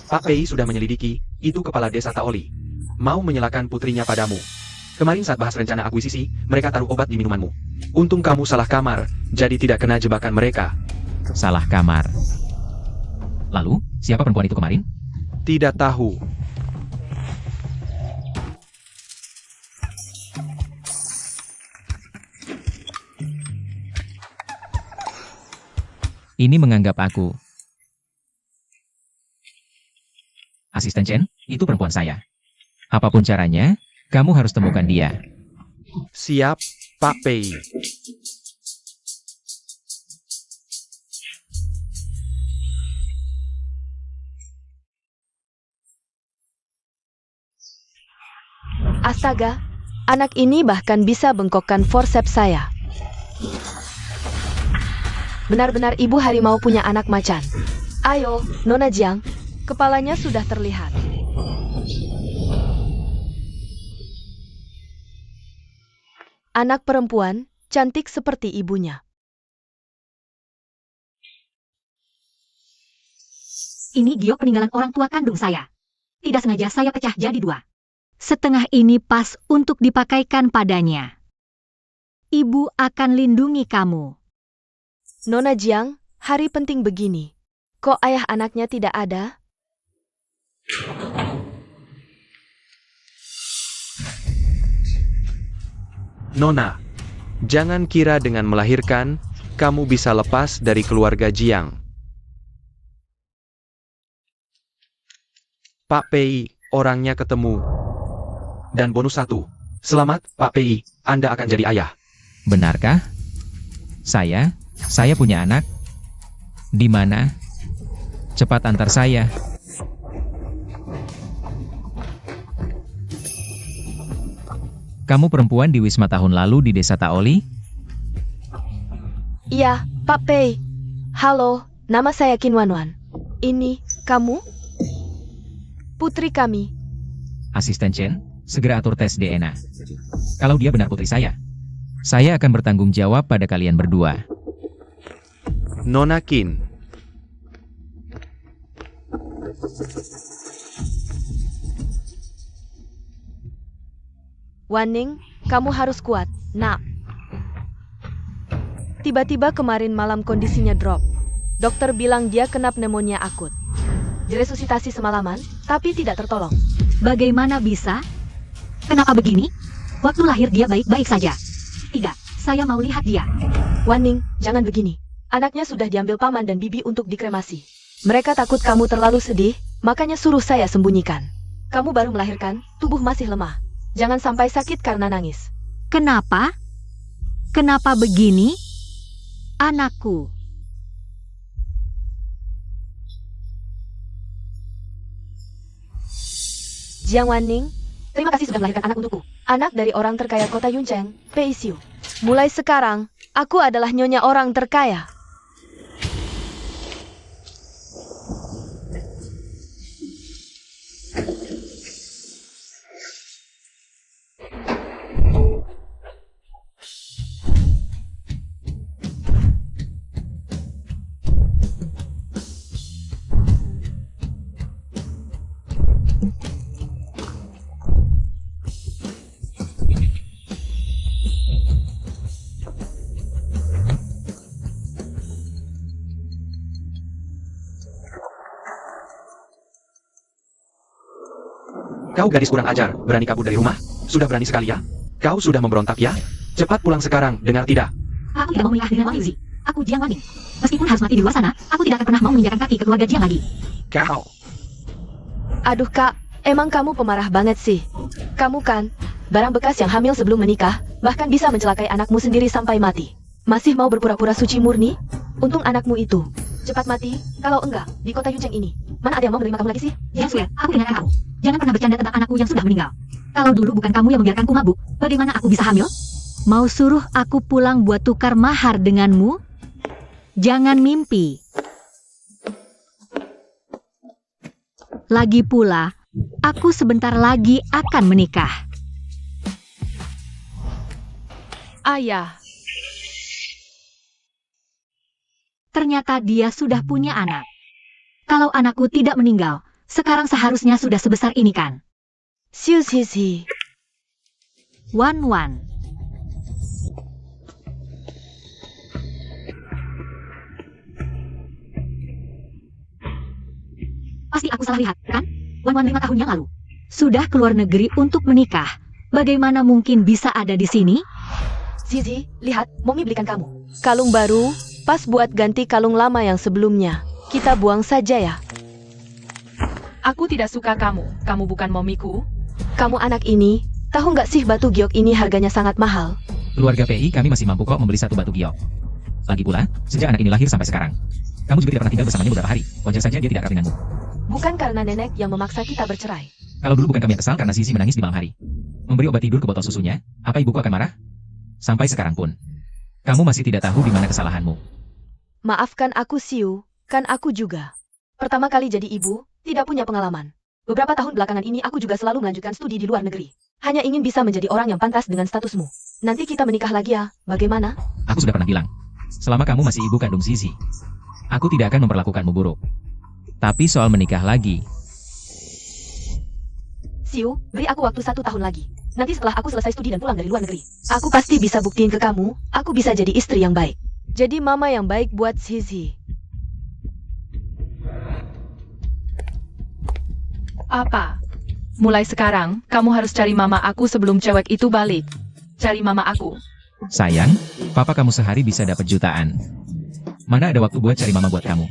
Pak Pei sudah menyelidiki, itu kepala desa Taoli. Mau menyalakan putrinya padamu. Kemarin saat bahas rencana akuisisi, mereka taruh obat di minumanmu. Untung kamu salah kamar, jadi tidak kena jebakan mereka. Salah kamar. Lalu, siapa perempuan itu kemarin? Tidak tahu. Ini menganggap aku. Asisten Chen, itu perempuan saya. Apapun caranya, kamu harus temukan dia. Siap, Pak Pei. Astaga, anak ini bahkan bisa bengkokkan forceps saya. Benar-benar ibu harimau punya anak macan. Ayo, Nona Jiang, kepalanya sudah terlihat. Anak perempuan, cantik seperti ibunya. Ini giok peninggalan orang tua kandung saya. Tidak sengaja saya pecah jadi dua. Setengah ini pas untuk dipakaikan padanya. Ibu akan lindungi kamu. Nona Jiang, hari penting begini. Kok ayah anaknya tidak ada? Nona, jangan kira dengan melahirkan, kamu bisa lepas dari keluarga Jiang. Pak Pei, orangnya ketemu. Dan bonus 1. Selamat, Pak Pei, Anda akan jadi ayah. Benarkah? Saya punya anak. Di mana? Cepat antar saya. Kamu perempuan di Wisma tahun lalu di desa Taoli? Iya, Pak Pei. Halo, nama saya Qin Wanwan. Ini, kamu? Putri kami. Asisten Chen, segera atur tes DNA. Kalau dia benar putri saya akan bertanggung jawab pada kalian berdua. Nona Qin. Wanning, kamu harus kuat, nak. Tiba-tiba kemarin malam kondisinya drop. Dokter bilang dia kena pneumonia akut. Diresusitasi semalaman, tapi tidak tertolong. Bagaimana bisa? Kenapa begini? Waktu lahir dia baik-baik saja. Tidak, saya mau lihat dia. Wanning, jangan begini. Anaknya sudah diambil paman dan bibi untuk dikremasi. Mereka takut kamu terlalu sedih, makanya suruh saya sembunyikan. Kamu baru melahirkan, tubuh masih lemah. Jangan sampai sakit karena nangis. Kenapa? Kenapa begini? Anakku. Jiang Wanning, terima kasih sudah melahirkan anak untukku. Anak dari orang terkaya kota Yuncheng, Pei Xiu. Mulai sekarang, aku adalah nyonya orang terkaya. Kau gadis kurang ajar, berani kabur dari rumah? Sudah berani sekali ya? Kau sudah memberontak ya? Cepat pulang sekarang, dengar tidak? Aku tidak mau menikah dengan Wang Yuzi. Aku Jiang Wanning. Meskipun harus mati di luar sana, aku tidak akan pernah mau menginjakan kaki ke keluarga Jiang lagi. Kau. Aduh kak, emang kamu pemarah banget sih. Kamu kan, barang bekas yang hamil sebelum menikah, bahkan bisa mencelakai anakmu sendiri sampai mati. Masih mau berpura-pura suci murni? Untung anakmu itu. Cepat mati, kalau enggak, di kota Yuncheng ini. Mana ada yang mau menerima kamu lagi sih? Jiang Sue, aku peringatkan kamu. Jangan pernah bercanda tentang anakku yang sudah meninggal. Kalau dulu bukan kamu yang membiarkanku mabuk, bagaimana aku bisa hamil? Mau suruh aku pulang buat tukar mahar denganmu? Jangan mimpi. Lagi pula, aku sebentar lagi akan menikah. Ayah. Ternyata dia sudah punya anak. Kalau anakku tidak meninggal, Sekarang seharusnya sudah sebesar ini kan? Siu Zizi. Wan. Pasti aku salah lihat, kan? Wan 5 tahun yang lalu. Sudah keluar negeri untuk menikah. Bagaimana mungkin bisa ada di sini? Zizi, lihat, Mommy belikan kamu kalung baru, pas buat ganti kalung lama yang sebelumnya. Kita buang saja ya. Aku tidak suka kamu. Kamu bukan momiku. Kamu anak ini, tahu nggak sih batu giok ini harganya sangat mahal? Keluarga PI kami masih mampu kok membeli satu batu giok. Lagi pula, sejak anak ini lahir sampai sekarang, kamu juga tidak pernah tinggal bersamanya beberapa hari. Wajar saja dia tidak akrab denganmu. Bukan karena nenek yang memaksa kita bercerai. Kalau dulu bukan kami yang kesal karena Zizi menangis di malam hari. Memberi obat tidur ke botol susunya, apa ibuku akan marah? Sampai sekarang pun. Kamu masih tidak tahu di mana kesalahanmu. Maafkan aku Siu, kan aku juga. Pertama kali jadi ibu, tidak punya pengalaman. Beberapa tahun belakangan ini aku juga selalu melanjutkan studi di luar negeri. Hanya ingin bisa menjadi orang yang pantas dengan statusmu. Nanti kita menikah lagi ya, bagaimana? Aku sudah pernah bilang, selama kamu masih ibu kandung Zizi, aku tidak akan memperlakukanmu buruk. Tapi soal menikah lagi, Siu, beri aku waktu 1 tahun lagi. Nanti setelah aku selesai studi dan pulang dari luar negeri, aku pasti bisa buktiin ke kamu, aku bisa jadi istri yang baik. Jadi mama yang baik buat Zizi. Apa? Mulai sekarang, kamu harus cari mama aku sebelum cewek itu balik. Cari mama aku. sayang, papa kamu sehari bisa dapat jutaan. Mana ada waktu buat cari mama buat kamu?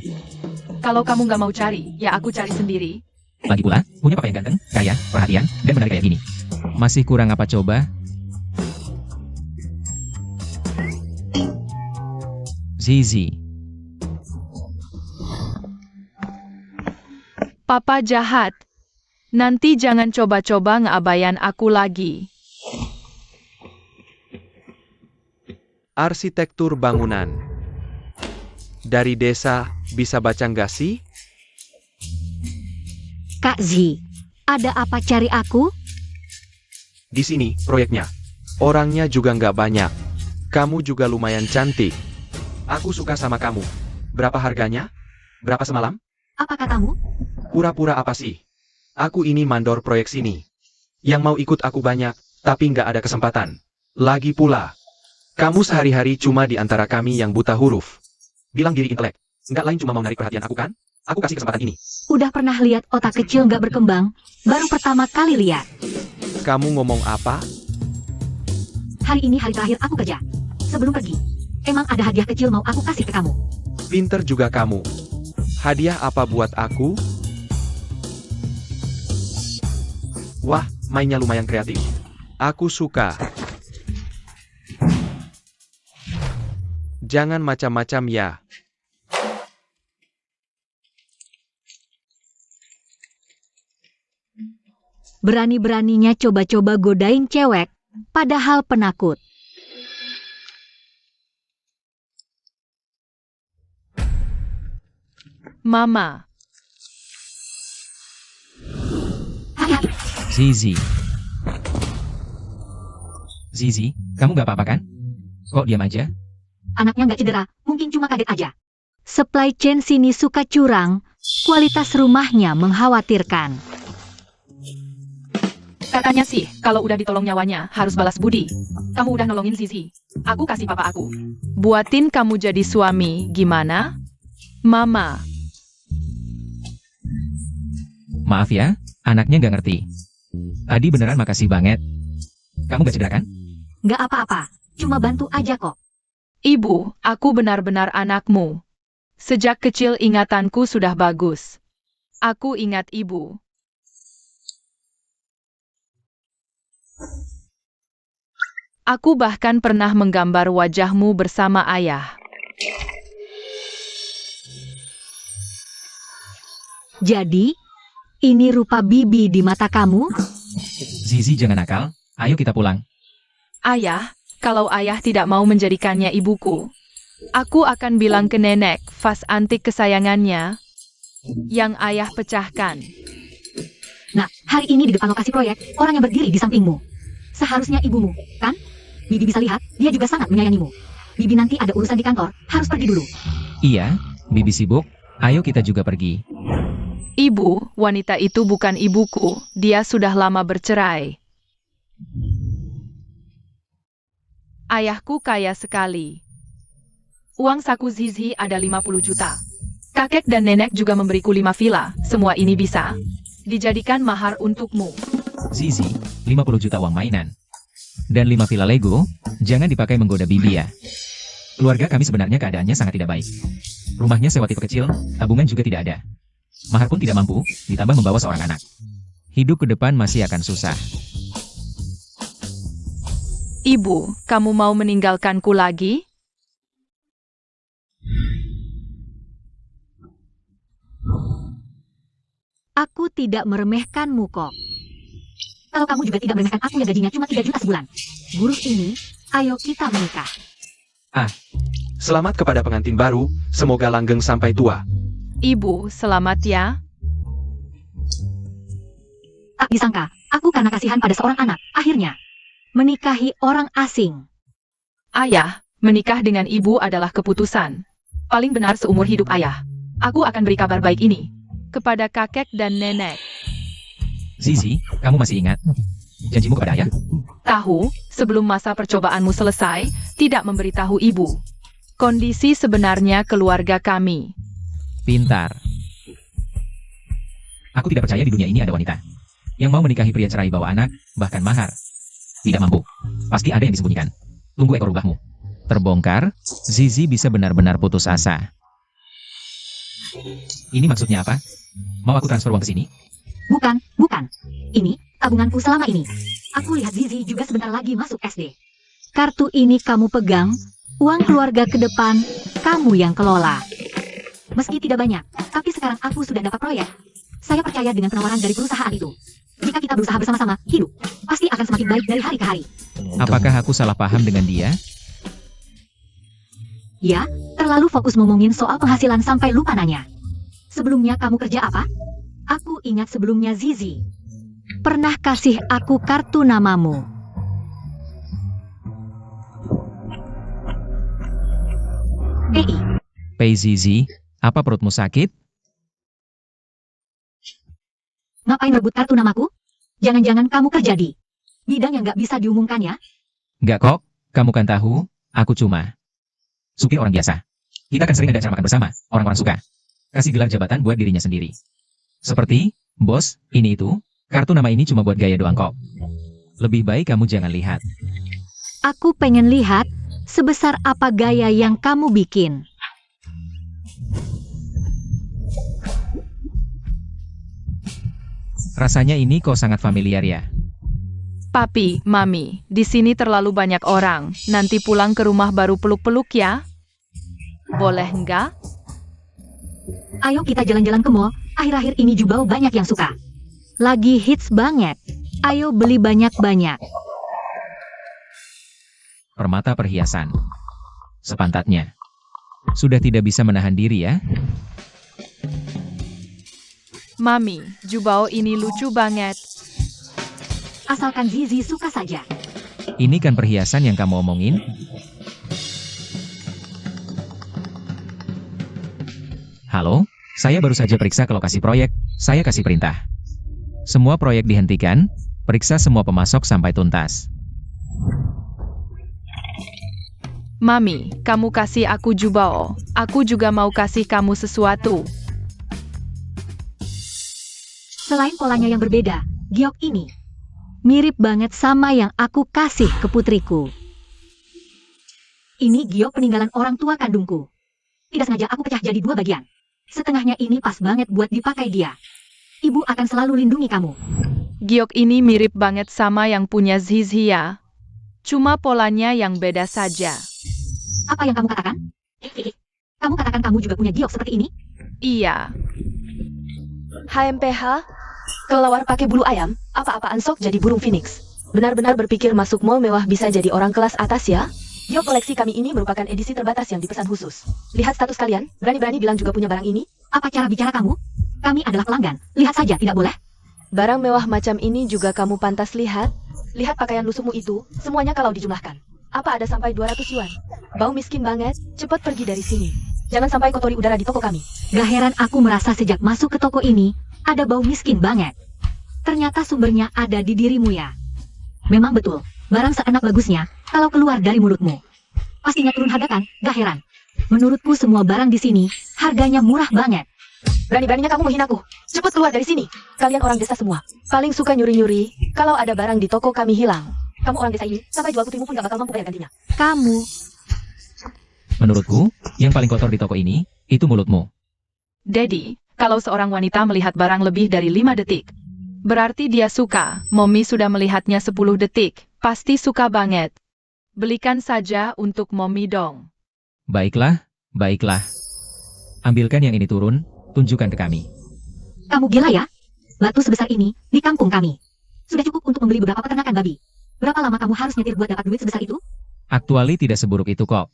Kalau kamu nggak mau cari, ya aku cari sendiri. Lagi pula, punya papa yang ganteng, kaya, perhatian, dan menarik kayak gini. Masih kurang apa coba? Zizi. Papa jahat. Nanti jangan coba-coba ngeabayan aku lagi. Arsitektur bangunan. Dari desa, bisa baca nggak sih? Kak Zi, ada apa cari aku? Di sini, proyeknya. Orangnya juga nggak banyak. Kamu juga lumayan cantik. Aku suka sama kamu. Berapa harganya? Berapa semalam? Apa katamu? Pura-pura apa sih? Aku ini mandor proyek sini. Yang mau ikut aku banyak, tapi nggak ada kesempatan. Lagi pula, kamu sehari-hari cuma di antara kami yang buta huruf. Bilang diri intelek. Nggak lain cuma mau narik perhatian aku kan? Aku kasih kesempatan ini. Udah pernah lihat otak kecil nggak berkembang? Baru pertama kali lihat. Kamu ngomong apa? Hari ini hari terakhir aku kerja. Sebelum pergi, emang ada hadiah kecil mau aku kasih ke kamu. Pinter juga kamu. Hadiah apa buat aku? Wah, mainnya lumayan kreatif. Aku suka. Jangan macam-macam ya. Berani-beraninya coba-coba godain cewek, padahal penakut. Mama. Hati-hati. Zizi. Zizi, kamu gak apa-apa kan? Kok diam aja? Anaknya nggak cedera, mungkin cuma kaget aja. Supply chain sini suka curang, kualitas rumahnya mengkhawatirkan. Katanya sih, kalau udah ditolong nyawanya, harus balas budi. Kamu udah nolongin Zizi. Aku kasih papa aku. Buatin kamu jadi suami, gimana? Mama. Maaf ya, anaknya gak ngerti. Tadi beneran makasih banget. Kamu gak cedera kan? Nggak apa-apa, cuma bantu aja kok. Ibu, aku benar-benar anakmu. Sejak kecil ingatanku sudah bagus. Aku ingat ibu. Aku bahkan pernah menggambar wajahmu bersama ayah. Jadi, ini rupa bibi di mata kamu? Zizi jangan nakal, ayo kita pulang. Ayah, kalau ayah tidak mau menjadikannya ibuku, aku akan bilang ke nenek vas antik kesayangannya yang ayah pecahkan. Nah, hari ini di depan lokasi proyek, orang yang berdiri di sampingmu. Seharusnya ibumu, kan? Bibi bisa lihat, dia juga sangat menyayangimu. Bibi nanti ada urusan di kantor, harus pergi dulu. Iya, Bibi sibuk, ayo kita juga pergi. Ibu, wanita itu bukan ibuku, dia sudah lama bercerai. Ayahku kaya sekali. Uang saku Zizi ada 50 juta. Kakek dan nenek juga memberiku 5 villa, semua ini bisa dijadikan mahar untukmu. Zizi, 50 juta uang mainan. Dan 5 villa Lego, jangan dipakai menggoda bibi ya. Keluarga kami sebenarnya keadaannya sangat tidak baik. Rumahnya sewa tipe kecil, tabungan juga tidak ada. Mahar pun tidak mampu, ditambah membawa seorang anak. Hidup ke depan masih akan susah. Ibu, kamu mau meninggalkanku lagi? Aku tidak meremehkanmu kok. Kalau kamu juga tidak meremehkan aku yang gajinya cuma 3 juta sebulan. Buruh ini, ayo kita menikah. Selamat kepada pengantin baru, semoga langgeng sampai tua. Ibu, selamat ya. Tak disangka, aku karena kasihan pada seorang anak, akhirnya menikahi orang asing. Ayah, menikah dengan ibu adalah keputusan paling benar seumur hidup ayah. Aku akan beri kabar baik ini kepada kakek dan nenek. Zizi, kamu masih ingat janjimu kepada ayah? Tahu, sebelum masa percobaanmu selesai, tidak memberitahu ibu kondisi sebenarnya keluarga kami. Pintar. Aku tidak percaya di dunia ini ada wanita yang mau menikahi pria cerai bawa anak, bahkan mahar. Tidak mampu. Pasti ada yang disembunyikan. Tunggu ekor rubahmu terbongkar, Zizi bisa benar-benar putus asa. Ini maksudnya apa? Mau aku transfer uang ke sini? Bukan, bukan. Ini tabunganku selama ini. Aku lihat Zizi juga sebentar lagi masuk SD. Kartu ini kamu pegang, uang keluarga ke depan, kamu yang kelola. Meski tidak banyak, tapi sekarang aku sudah dapat proyek. Saya percaya dengan penawaran dari perusahaan itu. Jika kita berusaha bersama-sama, hidup pasti akan semakin baik dari hari ke hari. Apakah aku salah paham dengan dia? Ya, terlalu fokus ngomongin soal penghasilan sampai lupa nanya. Sebelumnya kamu kerja apa? Aku ingat sebelumnya Zizi pernah kasih aku kartu namamu. Pei Zizi, apa perutmu sakit? Ngapain rebut kartu namaku? Jangan-jangan kamu kerja di bidang yang gak bisa diumumkan ya? Nggak kok, kamu kan tahu, aku cuma supir orang biasa. Kita kan sering ada acara makan bersama, orang-orang suka kasih gelar jabatan buat dirinya sendiri. Seperti, bos, ini itu, kartu nama ini cuma buat gaya doang kok. Lebih baik kamu jangan lihat. Aku pengen lihat sebesar apa gaya yang kamu bikin. Rasanya ini kok sangat familiar ya. Papi, Mami, di sini terlalu banyak orang. Nanti pulang ke rumah baru peluk-peluk ya. Boleh enggak? Ayo kita jalan-jalan ke mall. Akhir-akhir ini Jubao banyak yang suka. Lagi hits banget. Ayo beli banyak-banyak. Permata perhiasan. Sepantatnya. Sudah tidak bisa menahan diri ya. Mami, Jubao ini lucu banget. Asalkan Zizi suka saja. Ini kan perhiasan yang kamu omongin? Halo, saya baru saja periksa ke lokasi proyek, saya kasih perintah. Semua proyek dihentikan, periksa semua pemasok sampai tuntas. Mami, kamu kasih aku Jubao. Aku juga mau kasih kamu sesuatu. Selain polanya yang berbeda, giok ini mirip banget sama yang aku kasih ke putriku. Ini giok peninggalan orang tua kandungku. Tidak sengaja aku pecah jadi 2 bagian. Setengahnya ini pas banget buat dipakai dia. Ibu akan selalu lindungi kamu. Giok ini mirip banget sama yang punya Zizi ya. Cuma polanya yang beda saja. Apa yang kamu katakan? Kamu katakan kamu juga punya giok seperti ini? Iya. HMPH, kelelawar pakai bulu ayam, apa-apaan sok jadi burung phoenix. Benar-benar berpikir masuk mall mewah bisa jadi orang kelas atas ya? Giok koleksi kami ini merupakan edisi terbatas yang dipesan khusus. Lihat status kalian, berani-berani bilang juga punya barang ini? Apa cara bicara kamu? Kami adalah pelanggan. Lihat saja, tidak boleh? Barang mewah macam ini juga kamu pantas lihat? Lihat pakaian lusuhmu itu, semuanya kalau dijumlahkan. Apa ada sampai 200 yuan? Bau miskin banget, cepat pergi dari sini. Jangan sampai kotori udara di toko kami. Gak heran aku merasa sejak masuk ke toko ini, ada bau miskin banget. Ternyata sumbernya ada di dirimu ya. Memang betul, barang seenak bagusnya, kalau keluar dari mulutmu. Pastinya turun harga kan? Gak heran. Menurutku semua barang di sini, harganya murah banget. Berani-beraninya kamu menghinaku. Cepat keluar dari sini. Kalian orang desa semua. Paling suka nyuri-nyuri. Kalau ada barang di toko kami hilang. Kamu orang desa ini, sampai jual putrimu pun gak bakal mampu bayar gantinya. Kamu, Menurutku, yang paling kotor di toko ini, itu mulutmu. Daddy, kalau seorang wanita melihat barang lebih dari 5 detik, berarti dia suka. Mommy sudah melihatnya 10 detik. Pasti suka banget. Belikan saja untuk Mommy dong. Baiklah, baiklah. Ambilkan yang ini turun, tunjukkan ke kami. kamu gila ya? Batu sebesar ini, di kampung kami. Sudah cukup untuk membeli beberapa peternakan babi. Berapa lama kamu harus nyetir buat dapat duit sebesar itu? Aktuali tidak seburuk itu kok.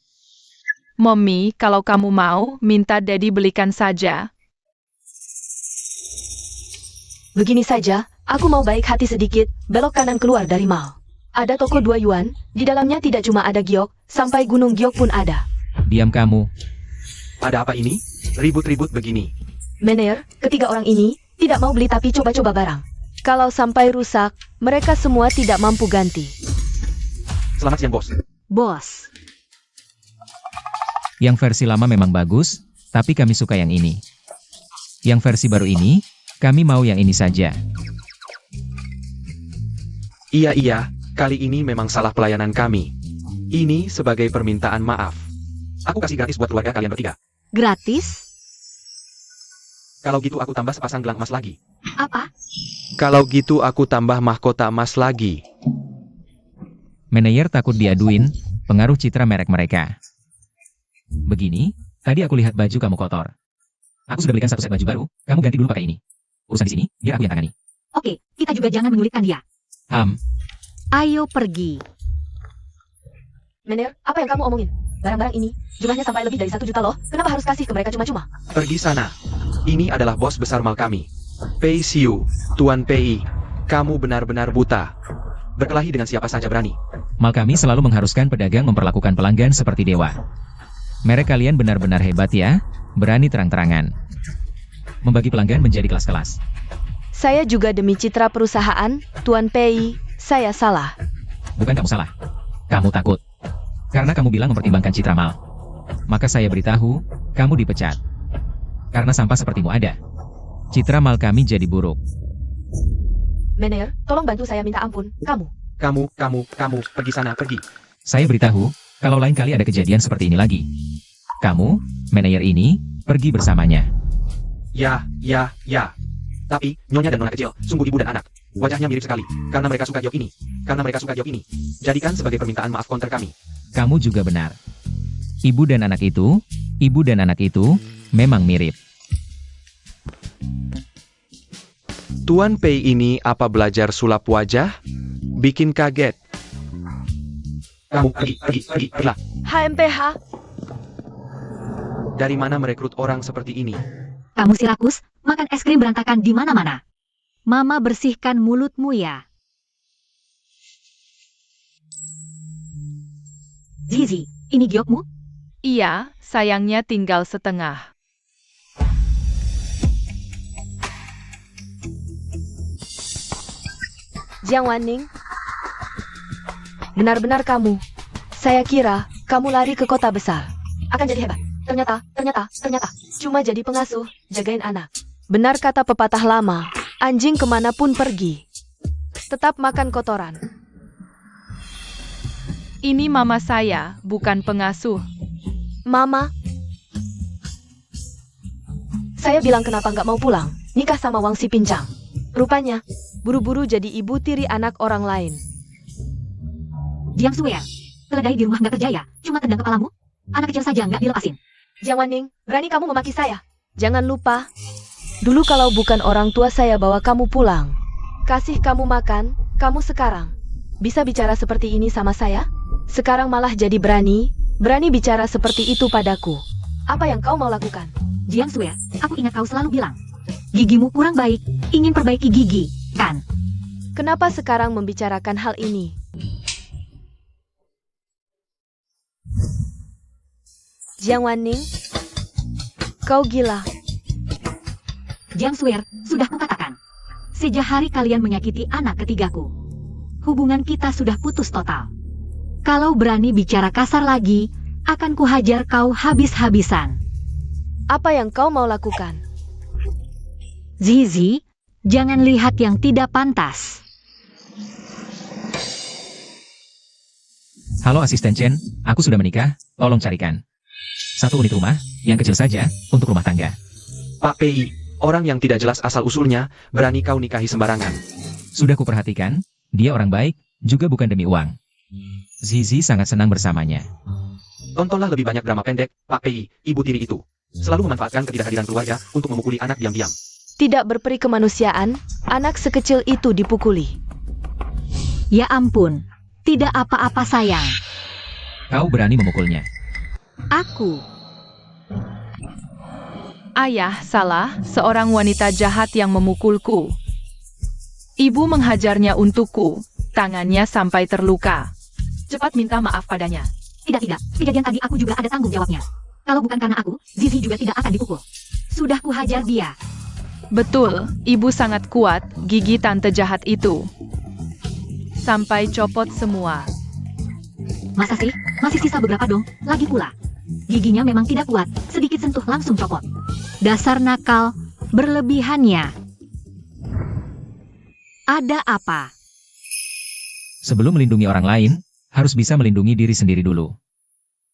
Mommy, kalau kamu mau, minta Daddy belikan saja. Begini saja, aku mau baik hati sedikit, belok kanan keluar dari mall. Ada toko 2 yuan, di dalamnya tidak cuma ada giok, sampai gunung giok pun ada. Diam kamu. Ada apa ini? Ribut-ribut begini. Mener, ketiga orang ini, tidak mau beli tapi coba-coba barang. Kalau sampai rusak, mereka semua tidak mampu ganti. Selamat siang, bos. Bos, Yang versi lama memang bagus, tapi kami suka yang ini. Yang versi baru ini, kami mau yang ini saja. Iya, kali ini memang salah pelayanan kami. Ini sebagai permintaan maaf. Aku kasih gratis buat keluarga kalian bertiga. gratis? Kalau gitu aku tambah sepasang gelang emas lagi. Apa? Kalau gitu aku tambah mahkota emas lagi. Manajer takut diaduin, pengaruh citra merek mereka. Begini, tadi aku lihat baju kamu kotor. Aku sudah belikan 1 set baju baru, kamu ganti dulu pakai ini. Urusan di sini, biar aku yang tangani. Oke, kita juga jangan menyulitkan dia. Ayo pergi. Mener, apa yang kamu omongin? Barang-barang ini, jumlahnya sampai lebih dari 1 juta loh. Kenapa harus kasih ke mereka cuma-cuma? Pergi sana. Ini adalah bos besar mal kami. Pei Siu, Tuan Pei. Kamu benar-benar buta. Berkelahi dengan siapa saja berani. Mal kami selalu mengharuskan pedagang memperlakukan pelanggan seperti dewa. Merek kalian benar-benar hebat ya, berani terang-terangan. Membagi pelanggan menjadi kelas-kelas. Saya juga demi citra perusahaan, Tuan Pei, saya salah. Bukan kamu salah. Kamu takut. Karena kamu bilang mempertimbangkan citra mal. Maka saya beritahu, kamu dipecat. Karena sampah sepertimu ada. Citra mal kami jadi buruk. Mener, tolong bantu saya minta ampun, kamu. Kamu, pergi sana, pergi. Saya beritahu, kalau lain kali ada kejadian seperti ini lagi. Kamu, manajer ini, pergi bersamanya. Ya. Tapi, Nyonya dan Nona kecil, sungguh ibu dan anak. Wajahnya mirip sekali, karena mereka suka giok ini. Jadikan sebagai permintaan maaf konter kami. Kamu juga benar. Ibu dan anak itu, memang mirip. Tuan Pei ini apa belajar sulap wajah? Bikin kaget. Kamu pergilah. HMPH, Dari mana merekrut orang seperti ini? Kamu si rakus, makan es krim berantakan di mana-mana. Mama bersihkan mulutmu ya. Zizi, ini giokmu? Iya, sayangnya tinggal setengah. Jiang Wanning. Benar-benar kamu. Saya kira kamu lari ke kota besar. Akan jadi hebat. Ternyata. Cuma jadi pengasuh, jagain anak. Benar kata pepatah lama, anjing kemanapun pergi, tetap makan kotoran. Ini mama saya, bukan pengasuh. Mama, saya bilang kenapa nggak mau pulang, nikah sama Wang Si Pincang. Rupanya, buru-buru jadi ibu tiri anak orang lain. Jiang Sue, keledai di rumah nggak kerja ya? Cuma tendang kepalamu? Anak kecil saja nggak dilepasin. Jiang Wanning, berani kamu memaki saya. Jangan lupa, dulu kalau bukan orang tua saya bawa kamu pulang, kasih kamu makan, kamu sekarang bisa bicara seperti ini sama saya? Sekarang malah jadi berani bicara seperti itu padaku. Apa yang kau mau lakukan? Jiang Sue, aku ingat kau selalu bilang, gigimu kurang baik, ingin perbaiki gigi, kan? Kenapa sekarang membicarakan hal ini? Jiang Wanning, Kau gila. Jiang Sweer, sudah kukatakan. Sejak hari kalian menyakiti anak ketigaku, hubungan kita sudah putus total. Kalau berani bicara kasar lagi, akan kuhajar kau habis-habisan. Apa yang kau mau lakukan? Zizi, jangan lihat yang tidak pantas. Halo asisten Chen, aku sudah menikah, tolong carikan. 1 unit rumah, yang kecil saja, untuk rumah tangga. Pak PI, orang yang tidak jelas asal-usulnya, berani kau nikahi sembarangan. Sudah kuperhatikan, dia orang baik, juga bukan demi uang. Zizi sangat senang bersamanya. Tontonlah lebih banyak drama pendek, Pak PI, ibu tiri itu. Selalu memanfaatkan ketidakhadiran keluarga untuk memukuli anak diam-diam. Tidak berperi kemanusiaan, anak sekecil itu dipukuli. Ya ampun, tidak apa-apa sayang. Kau berani memukulnya. Aku. Ayah, salah, seorang wanita jahat yang memukulku. Ibu menghajarnya untukku, tangannya sampai terluka. Cepat minta maaf padanya. Tidak, kejadian tadi aku juga ada tanggung jawabnya. Kalau bukan karena aku, Zizi juga tidak akan dipukul. Sudah kuhajar dia. Betul, ibu sangat kuat, gigi tante jahat itu. Sampai copot semua. Masa sih? Masih sisa beberapa dong, lagi pula. Giginya memang tidak kuat, sedikit sentuh langsung copot. Dasar nakal, berlebihannya. Ada apa? Sebelum melindungi orang lain, harus bisa melindungi diri sendiri dulu.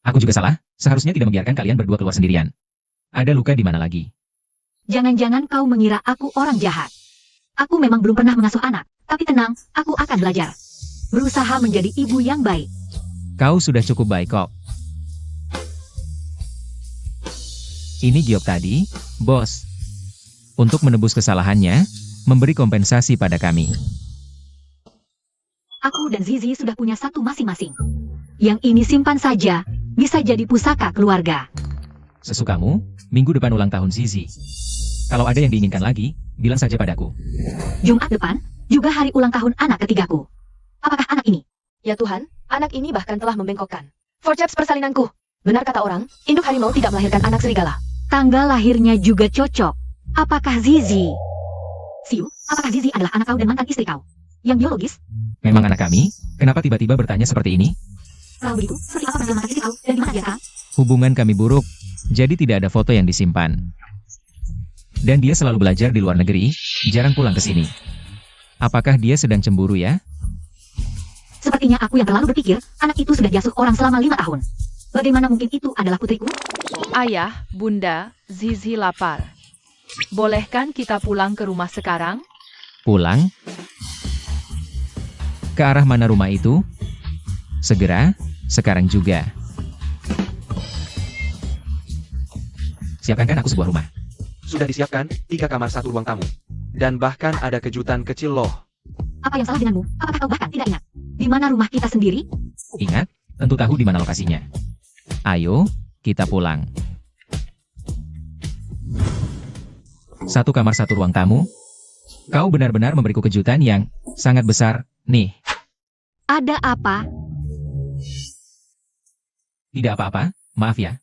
Aku juga salah, seharusnya tidak membiarkan kalian berdua keluar sendirian. Ada luka di mana lagi? Jangan-jangan kau mengira aku orang jahat. Aku memang belum pernah mengasuh anak, tapi tenang, aku akan belajar. Berusaha menjadi ibu yang baik. Kau sudah cukup baik kok. Ini giok tadi, bos. Untuk menebus kesalahannya, memberi kompensasi pada kami. Aku dan Zizi sudah punya satu masing-masing. Yang ini simpan saja, bisa jadi pusaka keluarga. Sesukamu, minggu depan ulang tahun Zizi. Kalau ada yang diinginkan lagi, bilang saja padaku. Jumat depan, juga hari ulang tahun anak ketigaku. Apakah anak ini? Ya Tuhan, anak ini bahkan telah membengkokkan. Forceps persalinanku. Benar kata orang, induk harimau tidak melahirkan anak serigala. Tanggal lahirnya juga cocok. Apakah Zizi? Siu, apakah Zizi adalah anak kau dan mantan istri kau? Yang biologis? Memang anak kami, kenapa tiba-tiba bertanya seperti ini? Kalau begitu, seperti apa penampilan mantan istri kau dan di mana dia sekarang? Hubungan kami buruk, jadi tidak ada foto yang disimpan. Dan dia selalu belajar di luar negeri, jarang pulang ke sini. Apakah dia sedang cemburu ya? Sepertinya aku yang terlalu berpikir, anak itu sudah diasuh orang selama 5 tahun. Bagaimana mungkin itu adalah putriku? Ayah, bunda, Zizi lapar. Bolehkan kita pulang ke rumah sekarang? Pulang? Ke arah mana rumah itu? Segera, sekarang juga. Siapkan aku sebuah rumah. Sudah disiapkan, 3 kamar 1 ruang tamu. Dan bahkan ada kejutan kecil loh. Apa yang salah denganmu? Apakah kau bahkan tidak ingat? Di mana rumah kita sendiri? Ingat, tentu tahu di mana lokasinya. Ayo, kita pulang. 1 kamar 1 ruang tamu. Kau benar-benar memberiku kejutan yang sangat besar, nih. Ada apa? Tidak apa-apa, maaf ya.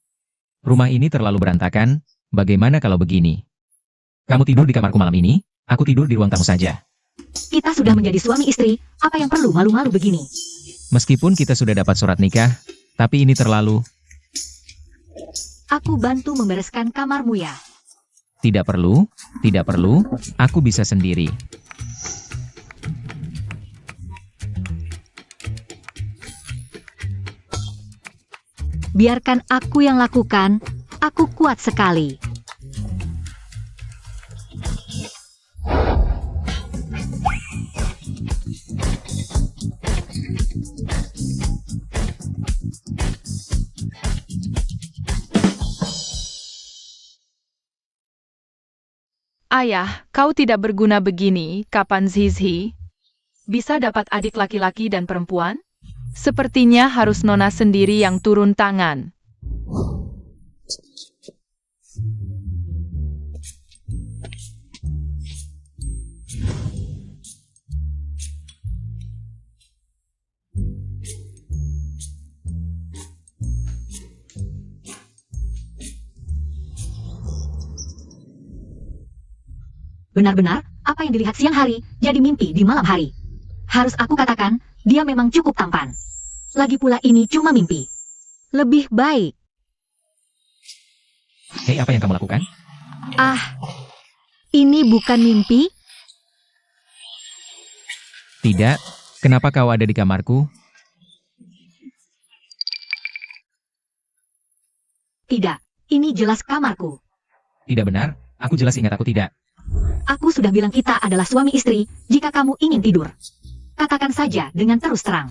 Rumah ini terlalu berantakan, bagaimana kalau begini? Kamu tidur di kamarku malam ini, aku tidur di ruang tamu saja. Kita sudah menjadi suami istri, apa yang perlu malu-malu begini? Meskipun kita sudah dapat surat nikah, tapi ini terlalu... Aku bantu membereskan kamarmu ya. Tidak perlu, aku bisa sendiri. Biarkan aku yang lakukan, aku kuat sekali. Ayah, kau tidak berguna begini, kapan Zizi? Bisa dapat adik laki-laki dan perempuan? Sepertinya harus Nona sendiri yang turun tangan. Benar-benar, apa yang dilihat siang hari, jadi mimpi di malam hari. Harus aku katakan, dia memang cukup tampan. Lagi pula ini cuma mimpi. Lebih baik. Hei, apa yang kamu lakukan? Ah, ini bukan mimpi? Tidak. Kenapa kau ada di kamarku? Tidak, ini jelas kamarku. Tidak benar. Aku jelas ingat aku tidak. Aku sudah bilang kita adalah suami istri jika kamu ingin tidur. Katakan saja dengan terus terang.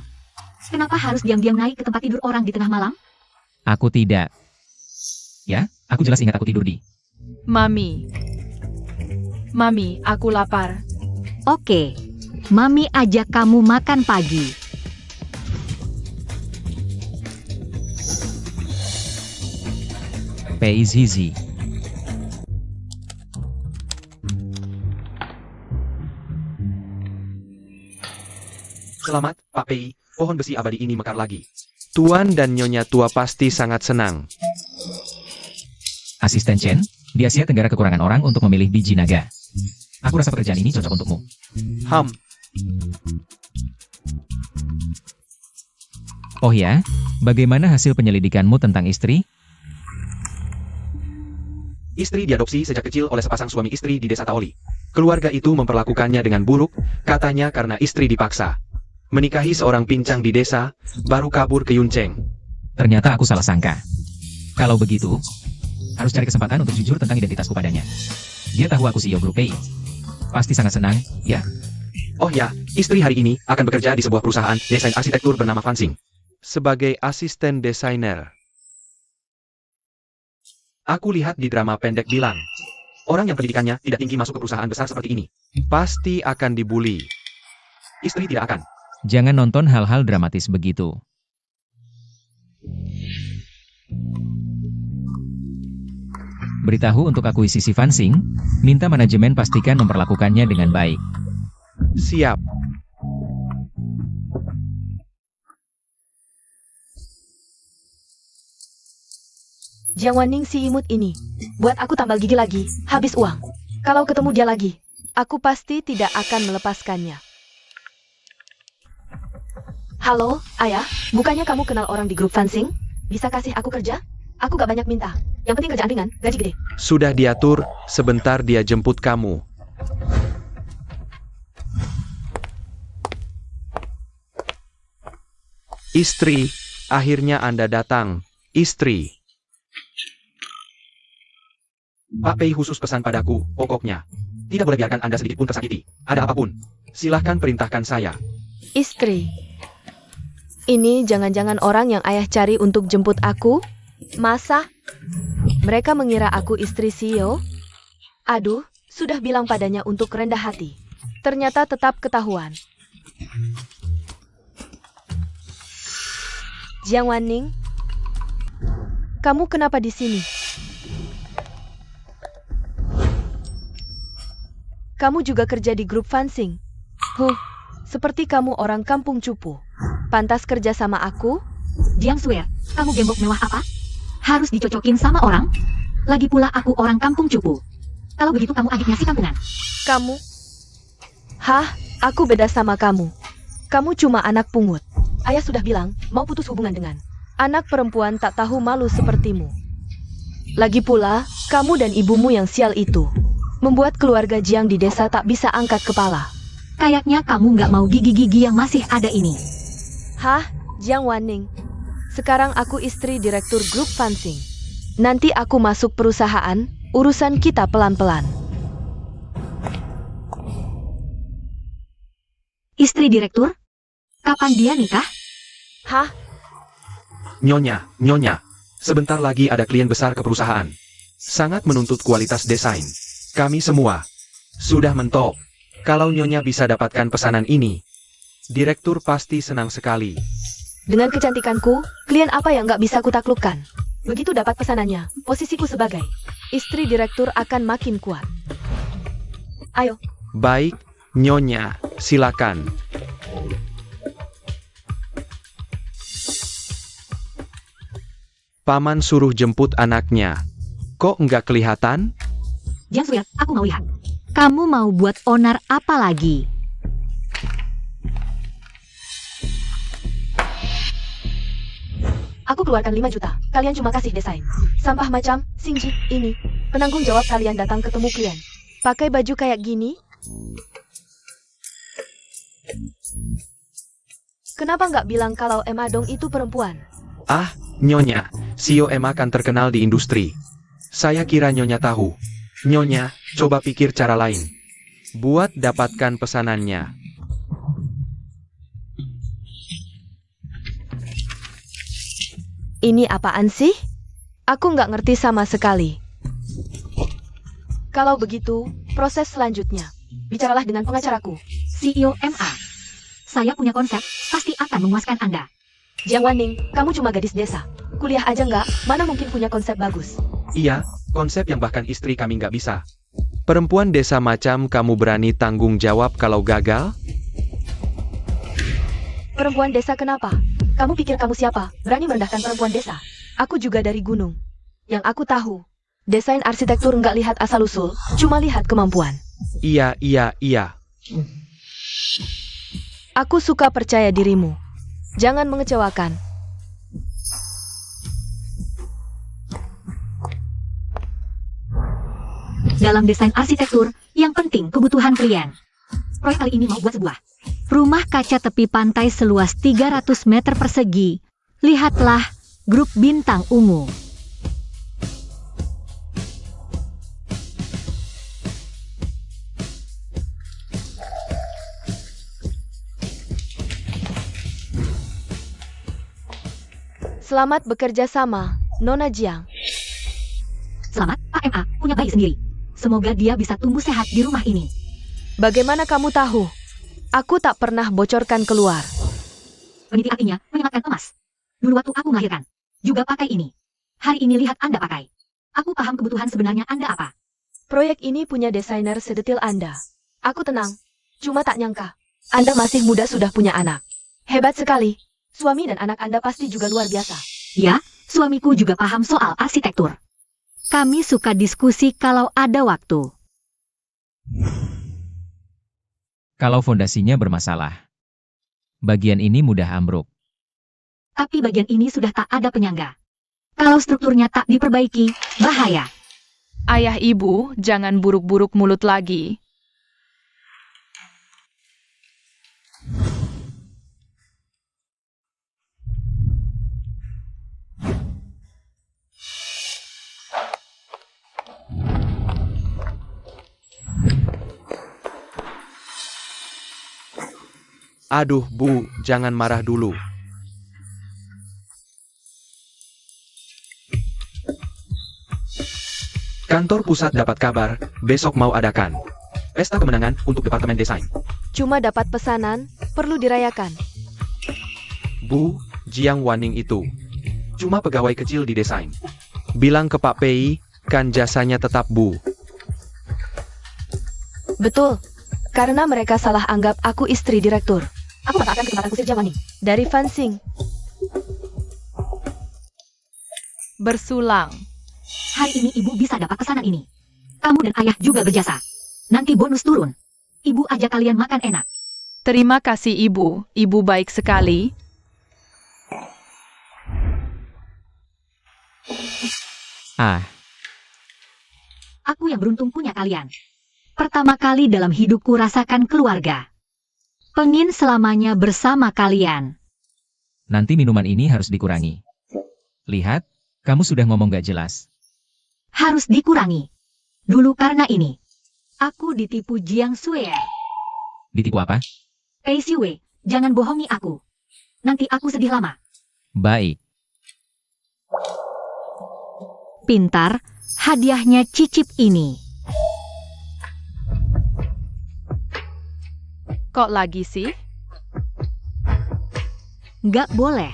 Kenapa harus diam-diam naik ke tempat tidur orang di tengah malam? Aku tidak. Ya, aku jelas ingat aku tidur di. Mami. Mami, aku lapar. Oke, Mami ajak kamu makan pagi. Peizizi. Selamat, Pak Pei. Pohon besi abadi ini mekar lagi. Tuan dan Nyonya tua pasti sangat senang. Asisten Chen, di Asia Tenggara kekurangan orang untuk memilih biji naga. Aku rasa pekerjaan ini cocok untukmu. Ham, Oh ya, bagaimana hasil penyelidikanmu tentang istri? istri diadopsi sejak kecil oleh sepasang suami istri di desa Taoli. Keluarga itu memperlakukannya dengan buruk, katanya karena istri dipaksa. Menikahi seorang pincang di desa, baru kabur ke Yunceng. Ternyata aku salah sangka. Kalau begitu, harus cari kesempatan untuk jujur tentang identitasku padanya. Dia tahu aku CEO Grup Pei. Pasti sangat senang, ya. Oh ya, istri hari ini akan bekerja di sebuah perusahaan desain arsitektur bernama Fansing. Sebagai asisten desainer. Aku lihat di drama pendek bilang, orang yang pendidikannya tidak tinggi masuk ke perusahaan besar seperti ini. Pasti akan dibully. Istri tidak akan. Jangan nonton hal-hal dramatis begitu. Beritahu untuk akuisisi Fansing, minta manajemen pastikan memperlakukannya dengan baik. Siap. Jiang Wanning si imut ini. Buat aku tambal gigi lagi, habis uang. Kalau ketemu dia lagi, aku pasti tidak akan melepaskannya. Halo, ayah. Bukannya kamu kenal orang di grup Fansing? Bisa kasih aku kerja? Aku gak banyak minta. Yang penting kerjaan ringan, gaji gede. Sudah diatur, sebentar dia jemput kamu. Istri, akhirnya Anda datang. Istri. Pak Pei khusus pesan padaku, pokoknya. Tidak boleh biarkan Anda sedikit pun tersakiti. Ada apapun. Silahkan perintahkan saya. Istri. Ini jangan-jangan orang yang ayah cari untuk jemput aku? Masa? Mereka mengira aku istri CEO? Aduh, sudah bilang padanya untuk rendah hati. Ternyata tetap ketahuan. Jiang Wanning, kamu kenapa di sini? Kamu juga kerja di grup Fansing? Seperti kamu orang kampung cupu. Pantas kerja sama aku? Jiang Swear, kamu gembok mewah apa? Harus dicocokin sama orang? Lagi pula aku orang kampung cupu. Kalau begitu kamu adiknya si kampungan. Kamu? Hah? Aku beda sama kamu. Kamu cuma anak pungut. Ayah sudah bilang, mau putus hubungan dengan anak perempuan tak tahu malu sepertimu. Lagi pula, kamu dan ibumu yang sial itu membuat keluarga Jiang di desa tak bisa angkat kepala. Kayaknya kamu nggak mau gigi-gigi yang masih ada ini. Hah? Jiang Wanning. Sekarang aku istri direktur grup Fansing. Nanti aku masuk perusahaan, urusan kita pelan-pelan. Istri direktur? Kapan dia nikah? Hah? Nyonya, sebentar lagi ada klien besar ke perusahaan. Sangat menuntut kualitas desain. Kami semua sudah mentok. Kalau Nyonya bisa dapatkan pesanan ini, direktur pasti senang sekali. Dengan kecantikanku, klien apa yang nggak bisa kutaklukkan? Begitu dapat pesanannya, posisiku sebagai istri direktur akan makin kuat. Ayo. Baik, Nyonya, silakan. Paman suruh jemput anaknya. Kok nggak kelihatan? Jiang Swear, aku mau lihat. Kamu mau buat onar apa lagi? Aku keluarkan 5 juta. Kalian cuma kasih desain. Sampah macam, Singji, ini. Penanggung jawab kalian datang ketemu klien. Pakai baju kayak gini? Kenapa nggak bilang kalau Emma Dong itu perempuan? Ah, Nyonya, Sio Emma kan terkenal di industri. Saya kira Nyonya tahu. Nyonya, coba pikir cara lain. Buat dapatkan pesanannya. Ini apaan sih? Aku nggak ngerti sama sekali. Kalau begitu, proses selanjutnya. Bicaralah dengan pengacaraku. CEO MA. Saya punya konsep, pasti akan memuaskan Anda. Jiang Wanning, kamu cuma gadis desa. Kuliah aja nggak, mana mungkin punya konsep bagus. Iya, konsep yang bahkan istri kami nggak bisa. Perempuan desa macam kamu berani tanggung jawab kalau gagal? Perempuan desa kenapa? Kamu pikir kamu siapa? Berani merendahkan perempuan desa? Aku juga dari gunung. Yang aku tahu, desain arsitektur nggak lihat asal-usul, cuma lihat kemampuan. Iya. Aku suka percaya dirimu. Jangan mengecewakan. Dalam desain arsitektur, yang penting kebutuhan klien. Proyek kali ini mau buat sebuah rumah kaca tepi pantai seluas 300 meter persegi. Lihatlah, grup bintang ungu. Selamat bekerja sama, Nona Jiang. Selamat, Pak MA punya bayi sendiri. Semoga dia bisa tumbuh sehat di rumah ini. Bagaimana kamu tahu? Aku tak pernah bocorkan keluar. Peniti artinya menyematkan emas. Dulu waktu aku melahirkan, juga pakai ini. Hari ini lihat Anda pakai. Aku paham kebutuhan sebenarnya Anda apa. Proyek ini punya desainer sedetil Anda. Aku tenang, cuma tak nyangka. Anda masih muda sudah punya anak. Hebat sekali. Suami dan anak Anda pasti juga luar biasa. Ya, suamiku juga paham soal arsitektur. Kami suka diskusi kalau ada waktu. Kalau fondasinya bermasalah, bagian ini mudah ambruk. Tapi bagian ini sudah tak ada penyangga. Kalau strukturnya tak diperbaiki, bahaya. Ayah ibu, jangan buruk-buruk mulut lagi. Aduh, Bu, jangan marah dulu. Kantor pusat dapat kabar, besok mau adakan pesta kemenangan untuk departemen desain. Cuma dapat pesanan, perlu dirayakan. Bu, Jiang Wanning itu cuma pegawai kecil di desain. Bilang ke Pak Pei, kan jasanya tetap Bu. Betul, karena mereka salah anggap aku istri direktur. Aku katakan kesempatan kusir Jiang Wanning. Dari Fansing. Bersulang. Hari ini ibu bisa dapat pesanan ini. Kamu dan ayah juga berjasa. Nanti bonus turun. Ibu ajak kalian makan enak. Terima kasih ibu, ibu baik sekali. Ah, Aku yang beruntung punya kalian. Pertama kali dalam hidupku rasakan keluarga. Pengin selamanya bersama kalian. nanti minuman ini harus dikurangi. Lihat, kamu sudah ngomong gak jelas. Harus dikurangi. Dulu karena ini. Aku ditipu Jiang Sue. Ditipu apa? Pei Siwei, jangan bohongi aku. Nanti aku sedih lama. Baik. Pintar, hadiahnya cicip ini. Kok lagi sih? Nggak boleh.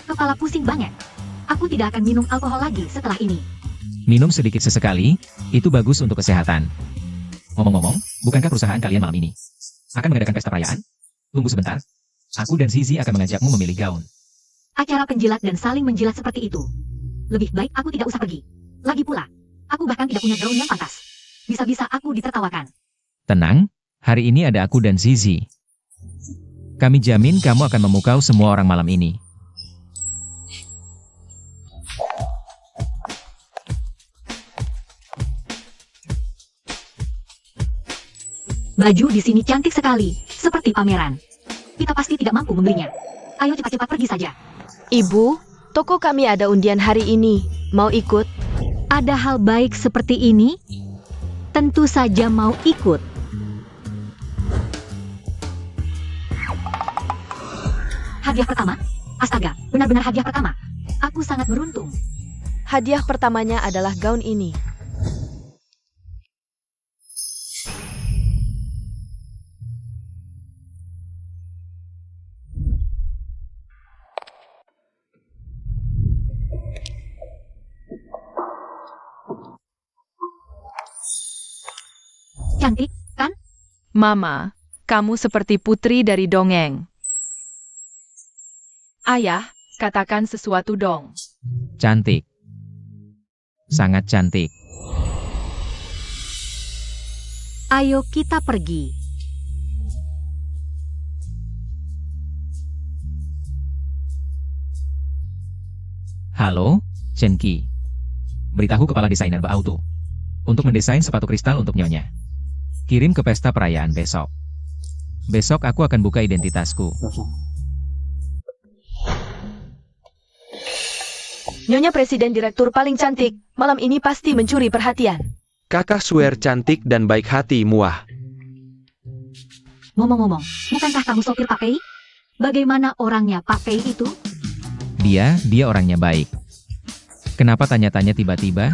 Kepala pusing banget. Aku tidak akan minum alkohol lagi setelah ini. Minum sedikit sesekali, itu bagus untuk kesehatan. Ngomong-ngomong, bukankah perusahaan kalian malam ini akan mengadakan pesta perayaan? Tunggu sebentar. Aku dan Zizi akan mengajakmu memilih gaun. Acara penjilat dan saling menjilat seperti itu. Lebih baik aku tidak usah pergi. Lagi pula, aku bahkan tidak punya gaun yang pantas. Bisa-bisa aku ditertawakan. Tenang, hari ini ada aku dan Zizi. Kami jamin kamu akan memukau semua orang malam ini. Baju di sini cantik sekali, seperti pameran. Kita pasti tidak mampu membelinya. Ayo cepat-cepat pergi saja. Ibu, toko kami ada undian hari ini. Mau ikut? Ada hal baik seperti ini? Tentu saja mau ikut. Hadiah pertama? Astaga, benar-benar hadiah pertama. Aku sangat beruntung. Hadiah pertamanya adalah gaun ini. Cantik, kan? Mama, kamu seperti putri dari dongeng. Ayah, katakan sesuatu dong. Cantik. Sangat cantik. Ayo kita pergi. Halo, Chenki. Beritahu kepala desainer Bautu untuk mendesain sepatu kristal untuk Nyonya. Kirim ke pesta perayaan besok. Besok aku akan buka identitasku. Nyonya Presiden Direktur paling cantik, malam ini pasti mencuri perhatian. Kakak swear cantik dan baik hati, Muah. Ngomong-ngomong, bukankah kamu sopir Pak Pei? Bagaimana orangnya Pak Pei itu? Dia orangnya baik. Kenapa tanya-tanya tiba-tiba?